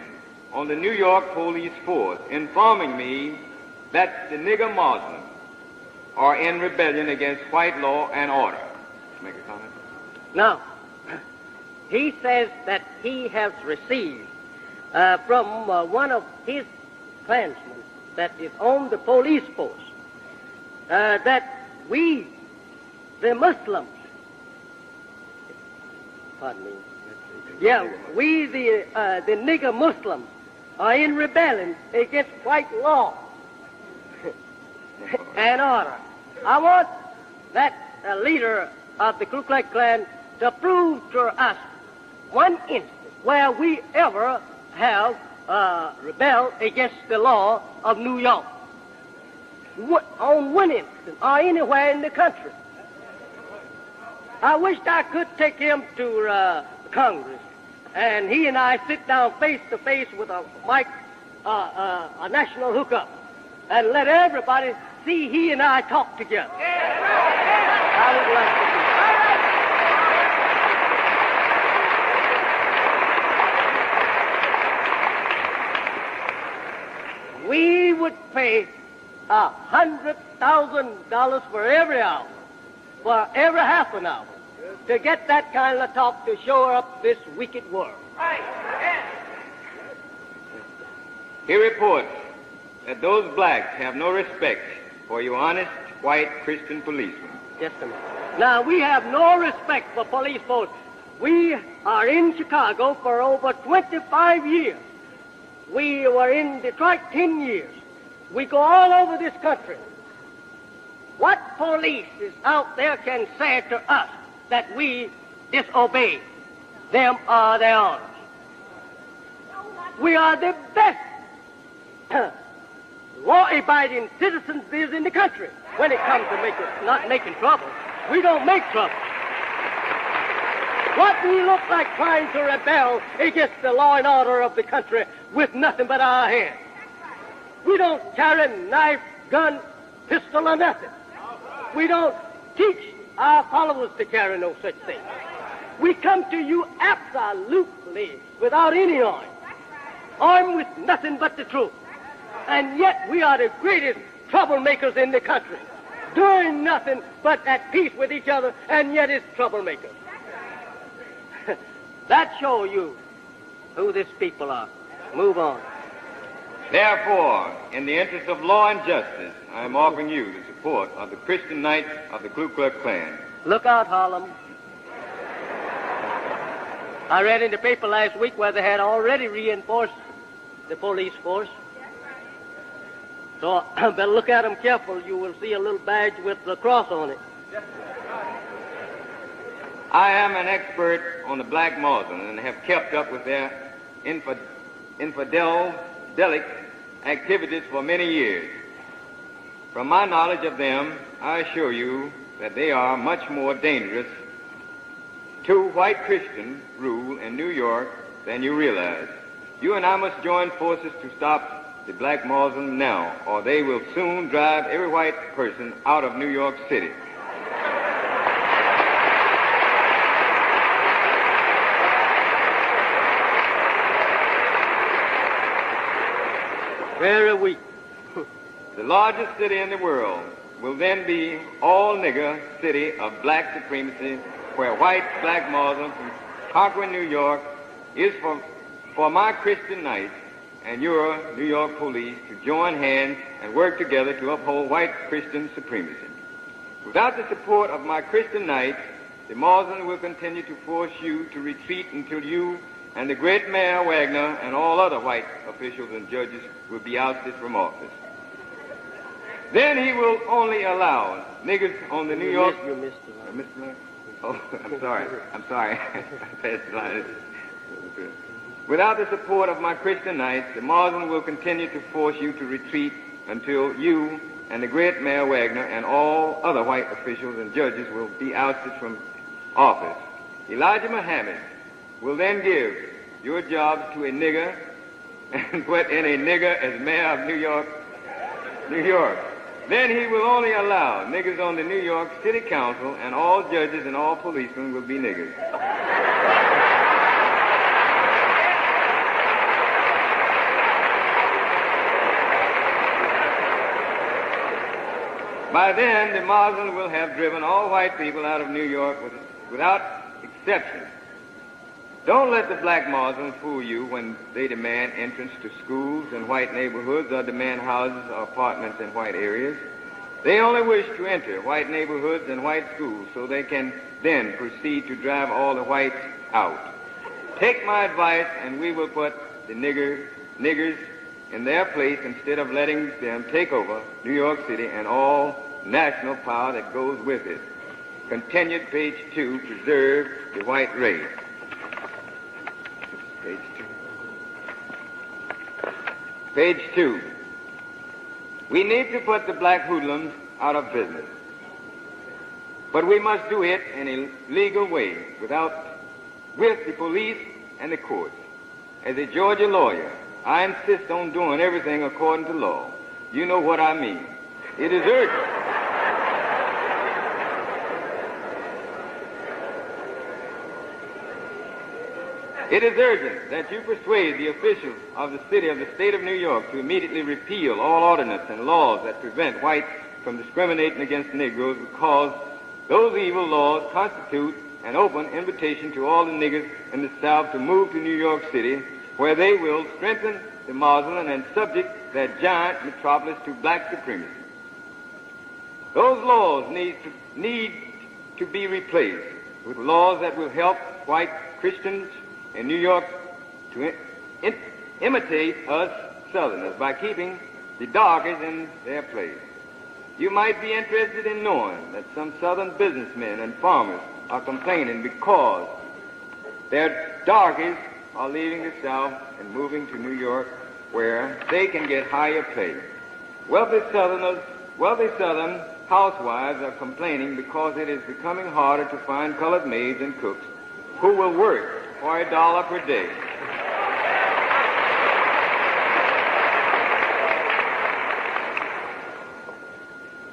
on the New York police force informing me that the nigger Muslims are in rebellion against white law and order. Make a comment? Now, he says that he has received from one of his Klansmen that is on the police force that we, the Muslims, pardon me, we, the nigger Muslims, are in rebellion against white law and order. I want that leader of the Ku Klux Klan to prove to us one instance where we ever have rebelled against the law of New York. On one instance, or anywhere in the country. I wished I could take him to Congress, and he and I sit down face to face with a mic, a national hookup, and let everybody see he and I talk together. I would like to do that. We would pay $100,000 for every hour, for every half an hour, to get that kind of talk to shore up this wicked world. He reports that those blacks have no respect for you honest white Christian policemen. Just a minute. Now, we have no respect for police force. We are in Chicago for over 25 years. We were in Detroit 10 years. We go all over this country. What police is out there can say to us that we disobey them or their orders? We are the best law-abiding citizens there is in the country when it comes to not making trouble. We don't make trouble. What we look like trying to rebel against the law and order of the country with nothing but our hands. We don't carry knife, gun, pistol, or nothing. We don't teach our followers to carry no such thing. We come to you absolutely without any armed with nothing but the truth. And yet we are the greatest troublemakers in the country, doing nothing but at peace with each other, and yet it's troublemakers. That shows you who this people are. Move on. Therefore, in the interest of law and justice, I am offering you the support of the Christian Knights of the Ku Klux Klan. Look out, Harlem. I read in the paper last week where they had already reinforced the police force. So better look at them careful. You will see a little badge with the cross on it. I am an expert on the black Muslims and have kept up with their infidelic activities for many years. From my knowledge of them, I assure you that they are much more dangerous to white Christian rule in New York than you realize. You and I must join forces to stop the black Muslims now, or they will soon drive every white person out of New York City. Very weak. The largest city in the world will then be all-nigger city of black supremacy, where white black Muslims conquering New York is for my Christian Knights and your New York police to join hands and work together to uphold white Christian supremacy. Without the support of my Christian Knights, the Muslims will continue to force you to retreat until you and the great Mayor Wagner and all other white officials and judges will be ousted from office. Then he will only allow niggers on the New York... You missed the line. Oh, I'm sorry. Without the support of my Christian Knights, the Muslims will continue to force you to retreat until you and the great Mayor Wagner and all other white officials and judges will be ousted from office. Elijah Muhammad will then give your jobs to a nigger and put in a nigger as mayor of New York, then he will only allow niggers on the New York City Council, and all judges and all policemen will be niggers. By then, the Muslims will have driven all white people out of New York without exception. Don't let the black Muslims fool you when they demand entrance to schools in white neighborhoods or demand houses or apartments in white areas. They only wish to enter white neighborhoods and white schools so they can then proceed to drive all the whites out. Take my advice and we will put the niggers in their place instead of letting them take over New York City and all national power that goes with it. Continued, page 2, preserve the white race. Page 2. Page 2. We need to put the black hoodlums out of business. But we must do it in a legal way with the police and the courts. As a Georgia lawyer, I insist on doing everything according to law. You know what I mean. It is urgent. It is urgent that you persuade the officials of the state of New York to immediately repeal all ordinances and laws that prevent whites from discriminating against Negroes, because those evil laws constitute an open invitation to all the niggers in the South to move to New York City, where they will strengthen the Muslim and subject that giant metropolis to black supremacy. Those laws need to be replaced with laws that will help white Christians in New York to imitate us Southerners by keeping the darkies in their place. You might be interested in knowing that some Southern businessmen and farmers are complaining because their darkies are leaving the South and moving to New York, where they can get higher pay. Wealthy Southern housewives are complaining because it is becoming harder to find colored maids and cooks who will work for $1 per day.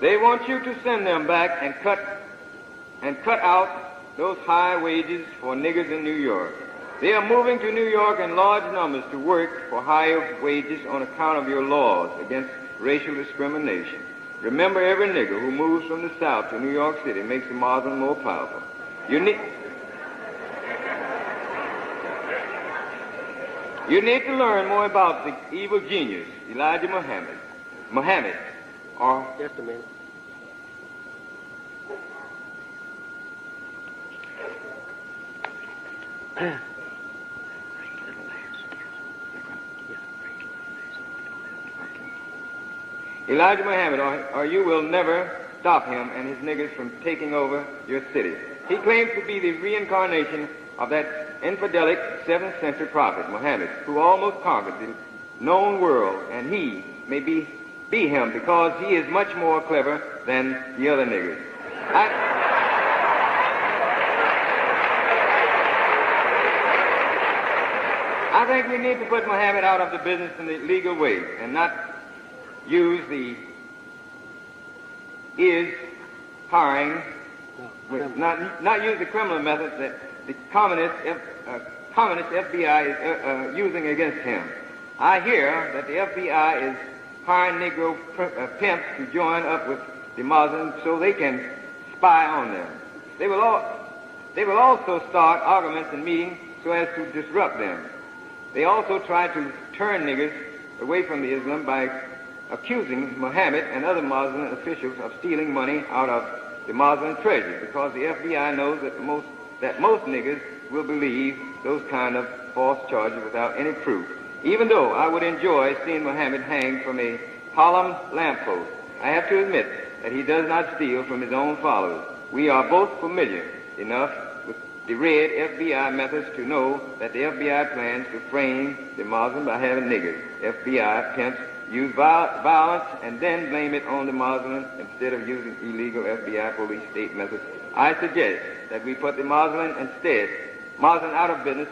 They want you to send them back and cut out those high wages for niggers in New York. They are moving to New York in large numbers to work for higher wages on account of your laws against racial discrimination. Remember, every nigger who moves from the South to New York City makes the Muslim more powerful. You need to learn more about the evil genius, Elijah Muhammad, or... Just a minute. Elijah Muhammad, or you will never stop him and his niggers from taking over your city. He claims to be the reincarnation of that infidelic 7th century prophet, Muhammad, who almost conquered the known world, and he may be him because he is much more clever than the other niggers. I think we need to put Muhammad out of the business in the legal way and not use the hiring, not use the criminal methods that the communist FBI is using against him. I hear that the FBI is hiring Negro pimps to join up with the Muslims so they can spy on them. They will also start arguments and meetings so as to disrupt them. They also try to turn niggers away from the Islam by accusing Muhammad and other Muslim officials of stealing money out of the Muslim treasury, because the FBI knows that most niggers will believe those kind of false charges without any proof. Even though I would enjoy seeing Muhammad hanged from a Harlem lamppost, I have to admit that he does not steal from his own followers. We are both familiar enough with the red FBI methods to know that the FBI plans to frame the Muslim by having niggers, FBI pimps, use violence and then blame it on the Muslim instead of using illegal FBI police state methods. I suggest that we put the Muslim out of business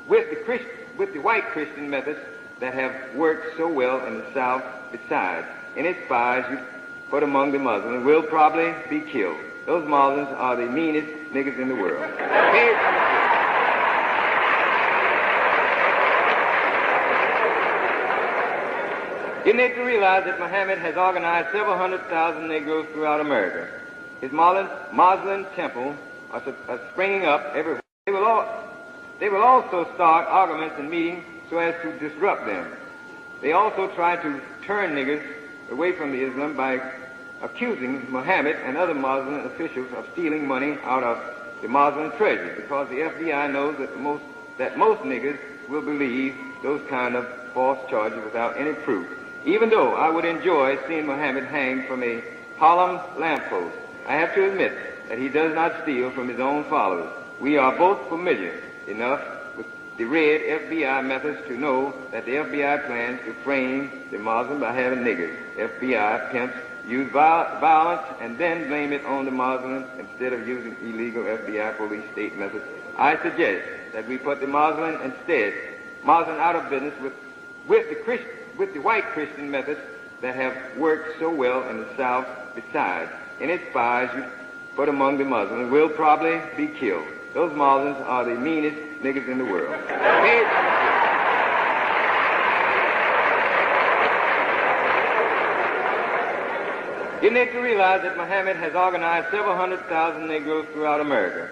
with the white Christian methods that have worked so well in the South besides. Any spies you put among the Muslims will probably be killed. Those Muslims are the meanest niggas in the world. You need to realize that Muhammad has organized several 100,000 Negroes throughout America. His Muslim temple are springing up everywhere. They will also start arguments and meetings so as to disrupt them. They also try to turn niggers away from the Islam by accusing Muhammad and other Muslim officials of stealing money out of the Muslim treasury, because the FBI knows that most niggers will believe those kind of false charges without any proof. Even though I would enjoy seeing Muhammad hanged from a Harlem lamppost, I have to admit that he does not steal from his own followers. We are both familiar enough with the red FBI methods to know that the FBI plans to frame the Muslim by having niggers. FBI pimps use violence and then blame it on the Muslims instead of using illegal FBI police state methods. I suggest that we put the Muslim out of business with the white Christian methods that have worked so well in the South besides. Any spies you put among the Muslims will probably be killed. Those Muslims are the meanest niggas in the world. You need to realize that Muhammad has organized several 100,000 Negroes throughout America.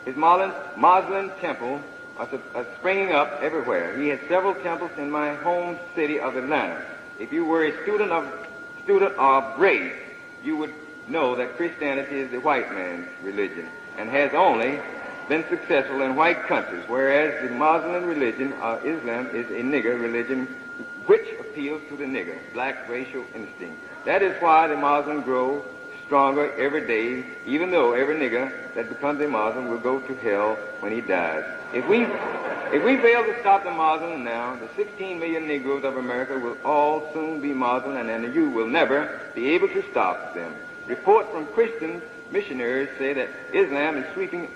His Muslim temple are springing up everywhere. He has several temples in my home city of Atlanta. If you were a student of race, you would know that Christianity is the white man's religion and has only been successful in white countries, whereas the Muslim religion, Islam, is a nigger religion which appeals to the nigger, black racial instinct. That is why the Muslims grow stronger every day, even though every nigger that becomes a Muslim will go to hell when he dies. If we fail to stop the Muslims now, the 16 million Negroes of America will all soon be Muslim, and you will never be able to stop them. Reports from Christian missionaries say that Islam is sweeping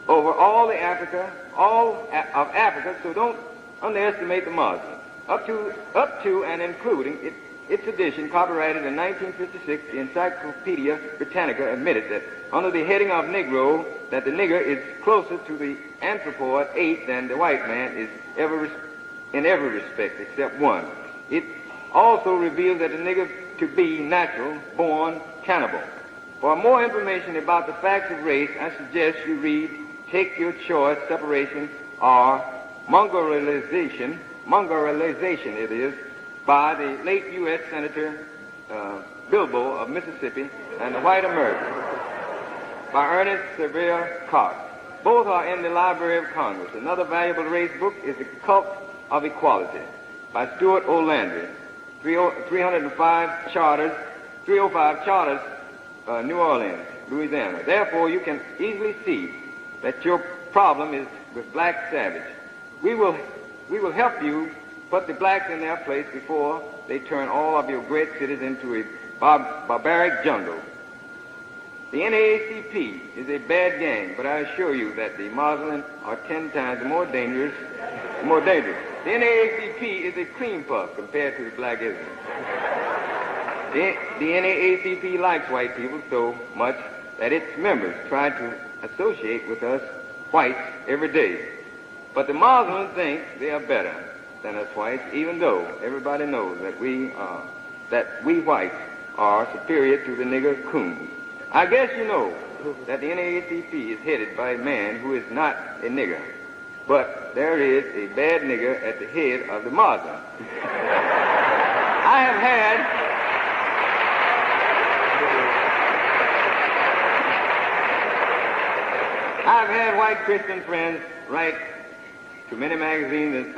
over all of Africa, so don't underestimate the Muslims. Up to and including its edition, copyrighted in 1956, the Encyclopedia Britannica admitted that under the heading of Negro, that the nigger is closer to the anthropoid ape than the white man is in every respect except one. It also reveals that the nigger to be natural, born cannibal. For more information about the facts of race, I suggest you read Take Your Choice, Separation, or Mongrelization it is, by the late U.S. Senator Bilbo of Mississippi and the White American, by Ernest Severe Cox. Both are in the Library of Congress. Another valuable race book is The Cult of Equality by Stuart O. Landry, 305 Charters, New Orleans, Louisiana. Therefore, you can easily see that your problem is with black savage. We will help you put the blacks in their place before they turn all of your great cities into a barbaric jungle. The NAACP is a bad gang, but I assure you that the Muslims are 10 times more dangerous. The NAACP is a cream puff compared to the black Islam. The NAACP likes white people so much that its members try to associate with us whites every day. But the Muslims think they are better than us whites, even though everybody knows that we whites are superior to the nigger coons. I guess you know that the NAACP is headed by a man who is not a nigger, but there is a bad nigger at the head of the Muslims. I've had white Christian friends write to many magazines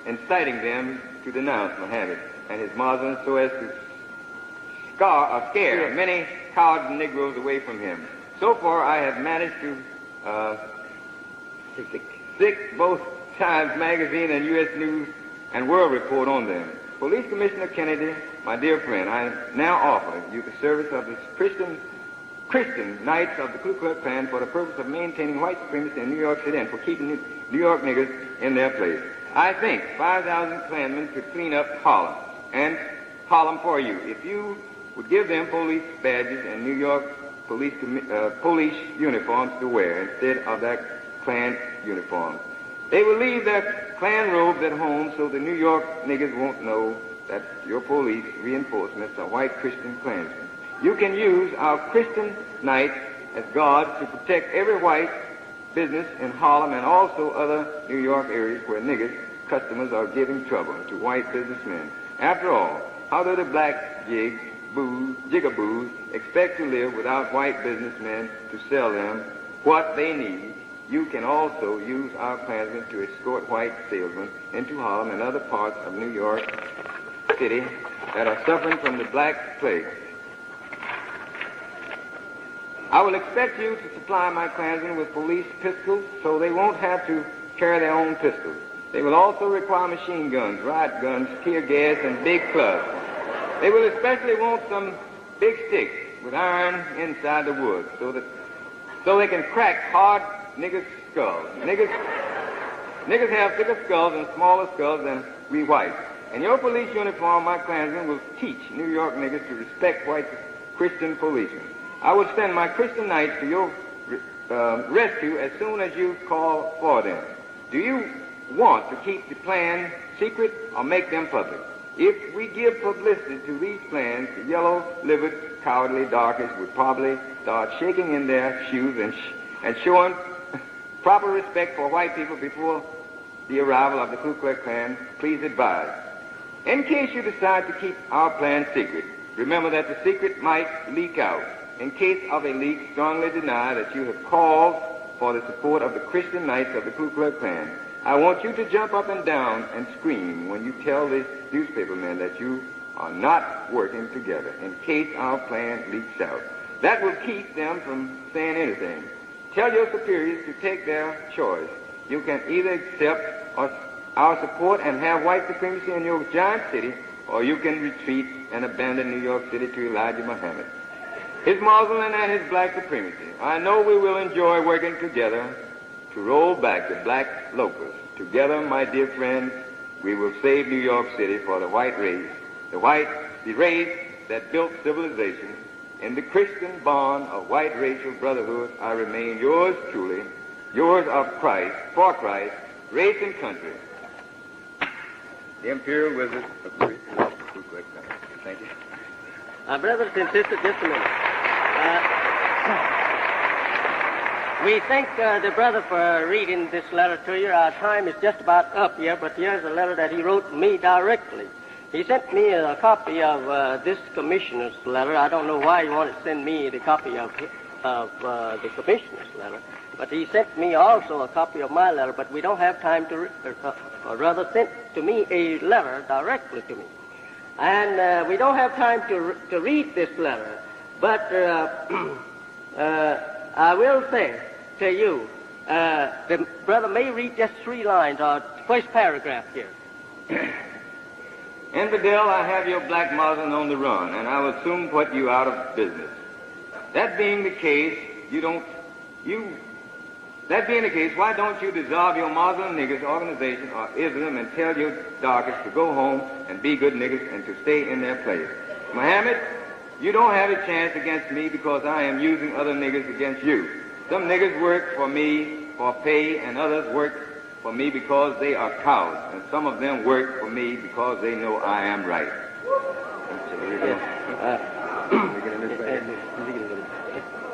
inciting them to denounce Muhammad and his Muslims so as to scare many cowed Negroes away from him. So far, I have managed to stick both Times Magazine and U.S. News and World Report on them. Police Commissioner Kennedy, my dear friend, I now offer you the service of the Christian Knights of the Ku Klux Klan for the purpose of maintaining white supremacy in New York City and for keeping New York niggers in their place. I think 5,000 Klansmen could clean up Harlem, and Harlem for you, if you would give them police badges and New York police uniforms to wear instead of their Klan uniforms. They will leave their Klan robes at home so the New York niggas won't know that your police reinforcements are white Christian Klansmen. You can use our Christian Knights as guards to protect every white business in Harlem and also other New York areas where niggas customers are giving trouble to white businessmen. After all, how do the black jigaboos expect to live without white businessmen to sell them what they need? You can also use our Klansmen to escort white salesmen into Harlem and other parts of New York City that are suffering from the black plague. I will expect you to supply my Klansmen with police pistols so they won't have to carry their own pistols. They will also require machine guns, riot guns, tear gas, and big clubs. They will especially want some big sticks with iron inside the wood so they can crack hard niggas' skulls. Niggas have thicker skulls and smaller skulls than we whites. In your police uniform, my Klansmen will teach New York niggas to respect white Christian policemen. I will send my Christian Knights to your rescue as soon as you call for them. Do you want to keep the plan secret or make them public? If we give publicity to these plans, the yellow-livered, cowardly darkies would probably start shaking in their shoes and showing proper respect for white people before the arrival of the Ku Klux Klan. Please advise. In case you decide to keep our plan secret, remember that the secret might leak out. In case of a leak, strongly deny that you have called for the support of the Christian Knights of the Ku Klux Klan. I want you to jump up and down and scream when you tell the newspapermen that you are not working together in case our plan leaks out. That will keep them from saying anything. Tell your superiors to take their choice. You can either accept our support and have white supremacy in your giant city, or you can retreat and abandon New York City to Elijah Muhammad, his Muslim and his black supremacy. I know we will enjoy working together to roll back the black locusts. Together, my dear friends, we will save New York City for the white race, the race that built civilization. In the Christian bond of white racial brotherhood, I remain yours truly, yours of Christ, for Christ, race and country. The Imperial Wizard of the Ku Klux Klan. Thank you. Brothers and sisters, just a minute. We thank the brother for reading this letter to you. Our time is just about up here, but here's a letter that he wrote me directly. He sent me a copy of this commissioner's letter. I don't know why he wanted to send me the copy of the commissioner's letter, but he sent me also a copy of my letter, but we don't have time to or rather sent to me a letter directly to me. And we don't have time to read this letter, but I will say to you, the brother may read just 3 lines, or first paragraph here. Infidel, I have your black Muslim on the run, and I will soon put you out of business. That being the case, why don't you dissolve your Muslim niggas organization or Islam and tell your darkies to go home and be good niggas and to stay in their place? Muhammad, you don't have a chance against me because I am using other niggas against you. Some niggas work for me for pay, and others work for me because they are cowards, and some of them work for me because they know I am right.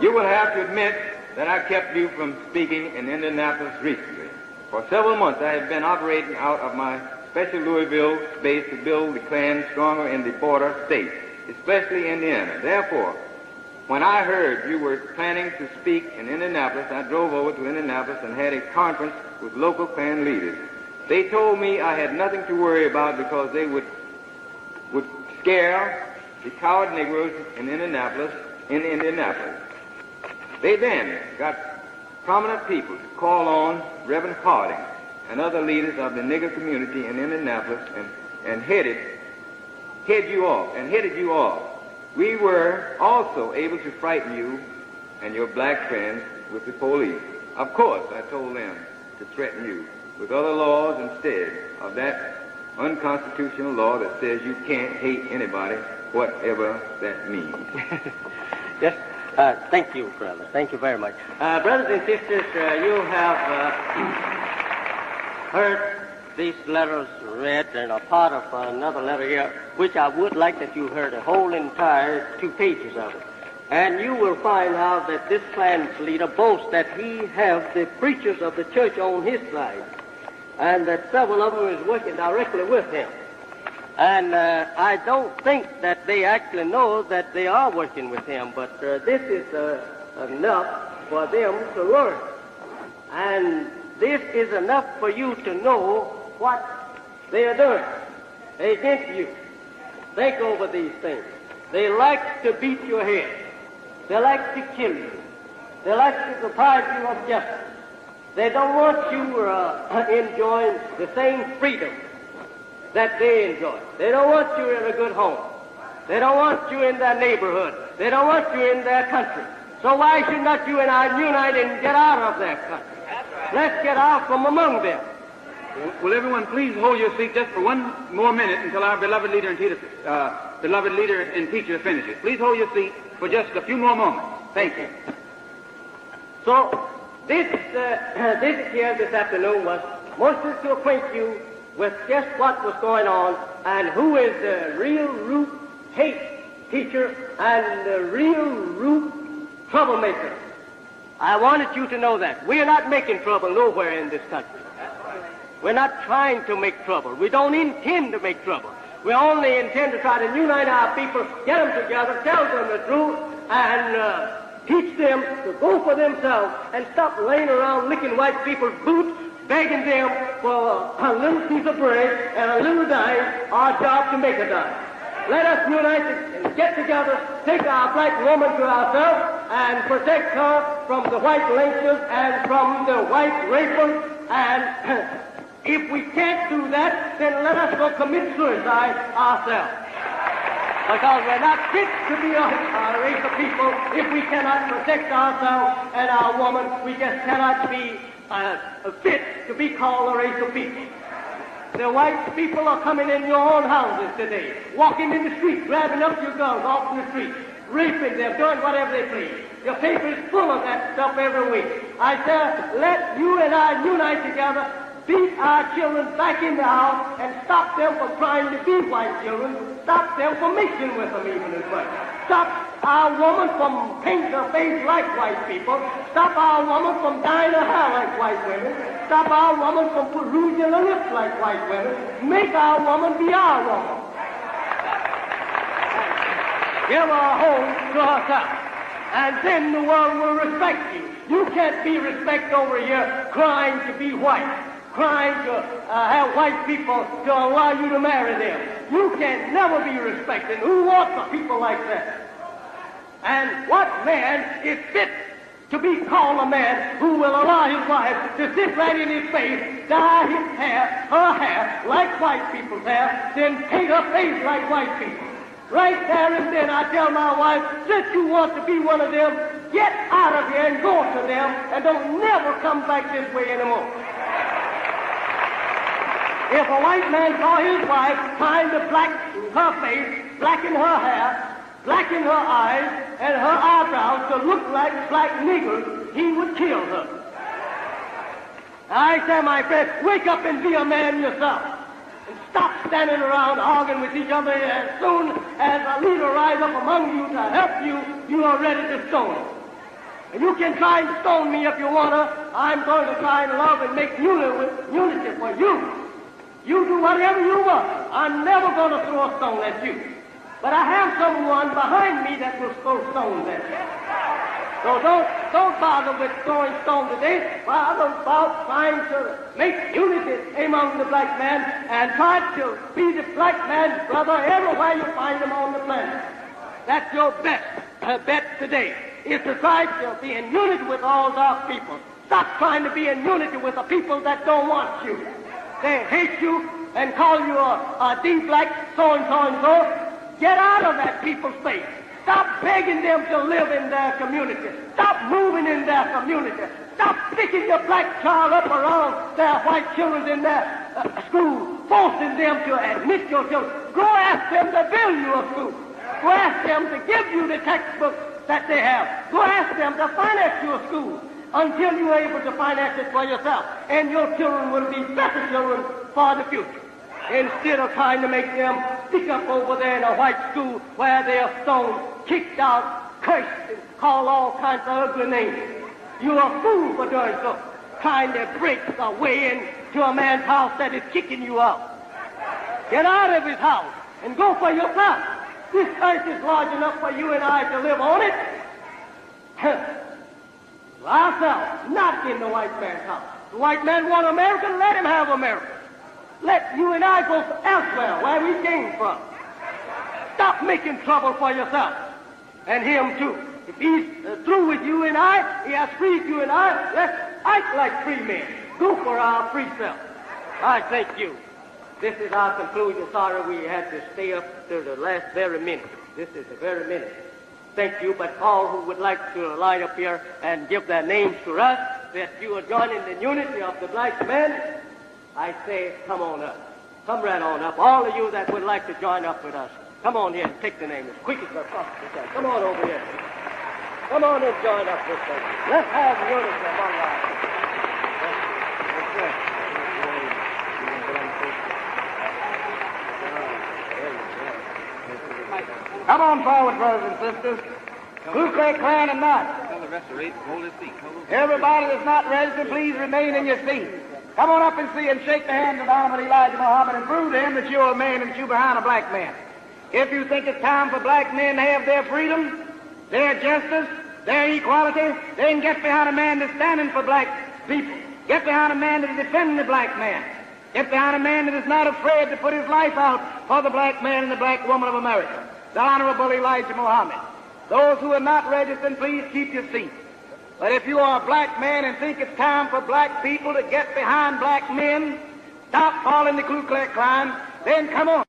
You will have to admit that I kept you from speaking in Indianapolis recently. For several months I have been operating out of my special Louisville base to build the Klan stronger in the border states, especially Indiana. Therefore, when I heard you were planning to speak in Indianapolis, I drove over to Indianapolis and had a conference with local Klan leaders. They told me I had nothing to worry about because they would scare the coward Negroes in Indianapolis. They then got prominent people to call on Reverend Harding and other leaders of the nigger community in Indianapolis and headed you off. We were also able to frighten you and your black friends with the police. Of course, I told them to threaten you. with other laws instead of that unconstitutional law that says you can't hate anybody, whatever that means. Yes. Thank you, brother. Thank you very much. Brothers and sisters, you have heard these letters read, and a part of another letter here, which I would like that you heard the whole entire 2 pages of it. And you will find out that this translator boasts that he has the preachers of the church on his side, and that several of them is working directly with him. And I don't think that they actually know that they are working with him, but this is enough for them to learn. And this is enough for you to know what they are doing against you. Think over these things. They like to beat your head. They like to kill you. They like to deprive you of justice. They don't want you enjoying the same freedom that they enjoy. They don't want you in a good home. They don't want you in their neighborhood. They don't want you in their country. So why should not you and I unite and get out of their country? Let's get out from among them. Will everyone please hold your seat just for one more minute until our beloved leader and teacher finishes. Please hold your seat for just a few more moments. Thank you. So this here this afternoon was mostly to acquaint you with just what was going on and who is the real root hate teacher and the real root troublemaker. I wanted you to know that. We are not making trouble nowhere in this country. We're not trying to make trouble. We don't intend to make trouble. We only intend to try to unite our people, get them together, tell them the truth, and teach them to go for themselves and stop laying around licking white people's boots, begging them for a little piece of bread and a little dime, our job to make a dime. Let us unite and get together, take our black woman to ourselves, and protect her from the white lynchers and from the white rapers. And if we can't do that, then let us go commit suicide ourselves. Because we're not fit to be a race of people if we cannot protect ourselves and our woman. We just cannot be fit to be called a race of people. The white people are coming in your own houses today, walking in the street, grabbing up your guns off the street, raping them, doing whatever they please. Your paper is full of that stuff every week. I say, let you and I unite together, beat our children back in the house, and stop them from trying to be white children. Stop them from mixing with them even as much. Stop our woman from painting her face like white people. Stop our woman from dyeing her hair like white women. Stop our woman from rouging her lips like white women. Make our woman be our woman. Give her a home to herself. And then the world will respect you. You can't be respected over here crying to be white, crying to have white people to allow you to marry them. You can never be respected. Who wants a people like that? And what man is fit to be called a man who will allow his wife to sit right in his face, dye his hair, her hair, like white people's hair, then paint her face like white people? Right there and then I tell my wife, since you want to be one of them, get out of here and go to them, and don't never come back this way anymore. If a white man saw his wife trying to blacken her face, blacken her hair, blacken her eyes, and her eyebrows to look like black niggers, he would kill her. I say, my friend, wake up and be a man yourself. And stop standing around arguing with each other. As soon as a leader rises up among you to help you, you are ready to stone him. And you can try and stone me if you want to. I'm going to try and love and make unity for you. You do whatever you want. I'm never going to throw a stone at you. But I have someone behind me that will throw stones at you. So don't bother with throwing stones today. Bother about trying to make unity among the black man and try to be the black man's brother everywhere you find him on the planet. That's your best bet today, is to try to be in unity with all dark people. Stop trying to be in unity with the people that don't want you. They hate you and call you a D-black so-and-so and so. Get out of that people's face. Stop begging them to live in their community. Stop moving in their community. Stop picking your black child up around their white children in their school, forcing them to admit your children. Go ask them to build you a school. Go ask them to give you the textbooks that they have. Go ask them to finance your school until you're able to finance it for yourself. And your children will be better children for the future. Instead of trying to make them stick up over there in a white school where they are stoned, kicked out, cursed, and called all kinds of ugly names. You're a fool for doing so, trying to break the way into a man's house that is kicking you out. Get out of his house and go for yourself. This earth is large enough for you and I to live on it. Ourselves, not in the white man's house. The white man wants America, let him have America. Let you and I go elsewhere, where we came from. Stop making trouble for yourself. And him too. If he's through with you and I, he has freed you and I, let's act like free men. Go for our free self. I thank you. This is our conclusion. Sorry we had to stay up to the last very minute. This is the very minute. Thank you, but all who would like to line up here and give their names to us, that you are joining the unity of the black man, I say, come on up. Come right on up. All of you that would like to join up with us, come on here and take the name as quick as possible. Come on over here. Come on and join up with us. Let's have unity among us. Come on forward, brothers and sisters. Ku Klux Klan and not. Tell the rest to hold his seat. Everybody that's not registered, please remain in your seat. Come on up and see and shake the hand of Honorable Elijah Muhammad and prove to him that you're a man and that you're behind a black man. If you think it's time for black men to have their freedom, their justice, their equality, then get behind a man that's standing for black people. Get behind a man that is defending the black man. Get behind a man that is not afraid to put his life out for the black man and the black woman of America. The Honorable Elijah Muhammad. Those who are not registered, please keep your seats. But if you are a black man and think it's time for black people to get behind black men, stop calling the Ku Klux Klan, then come on.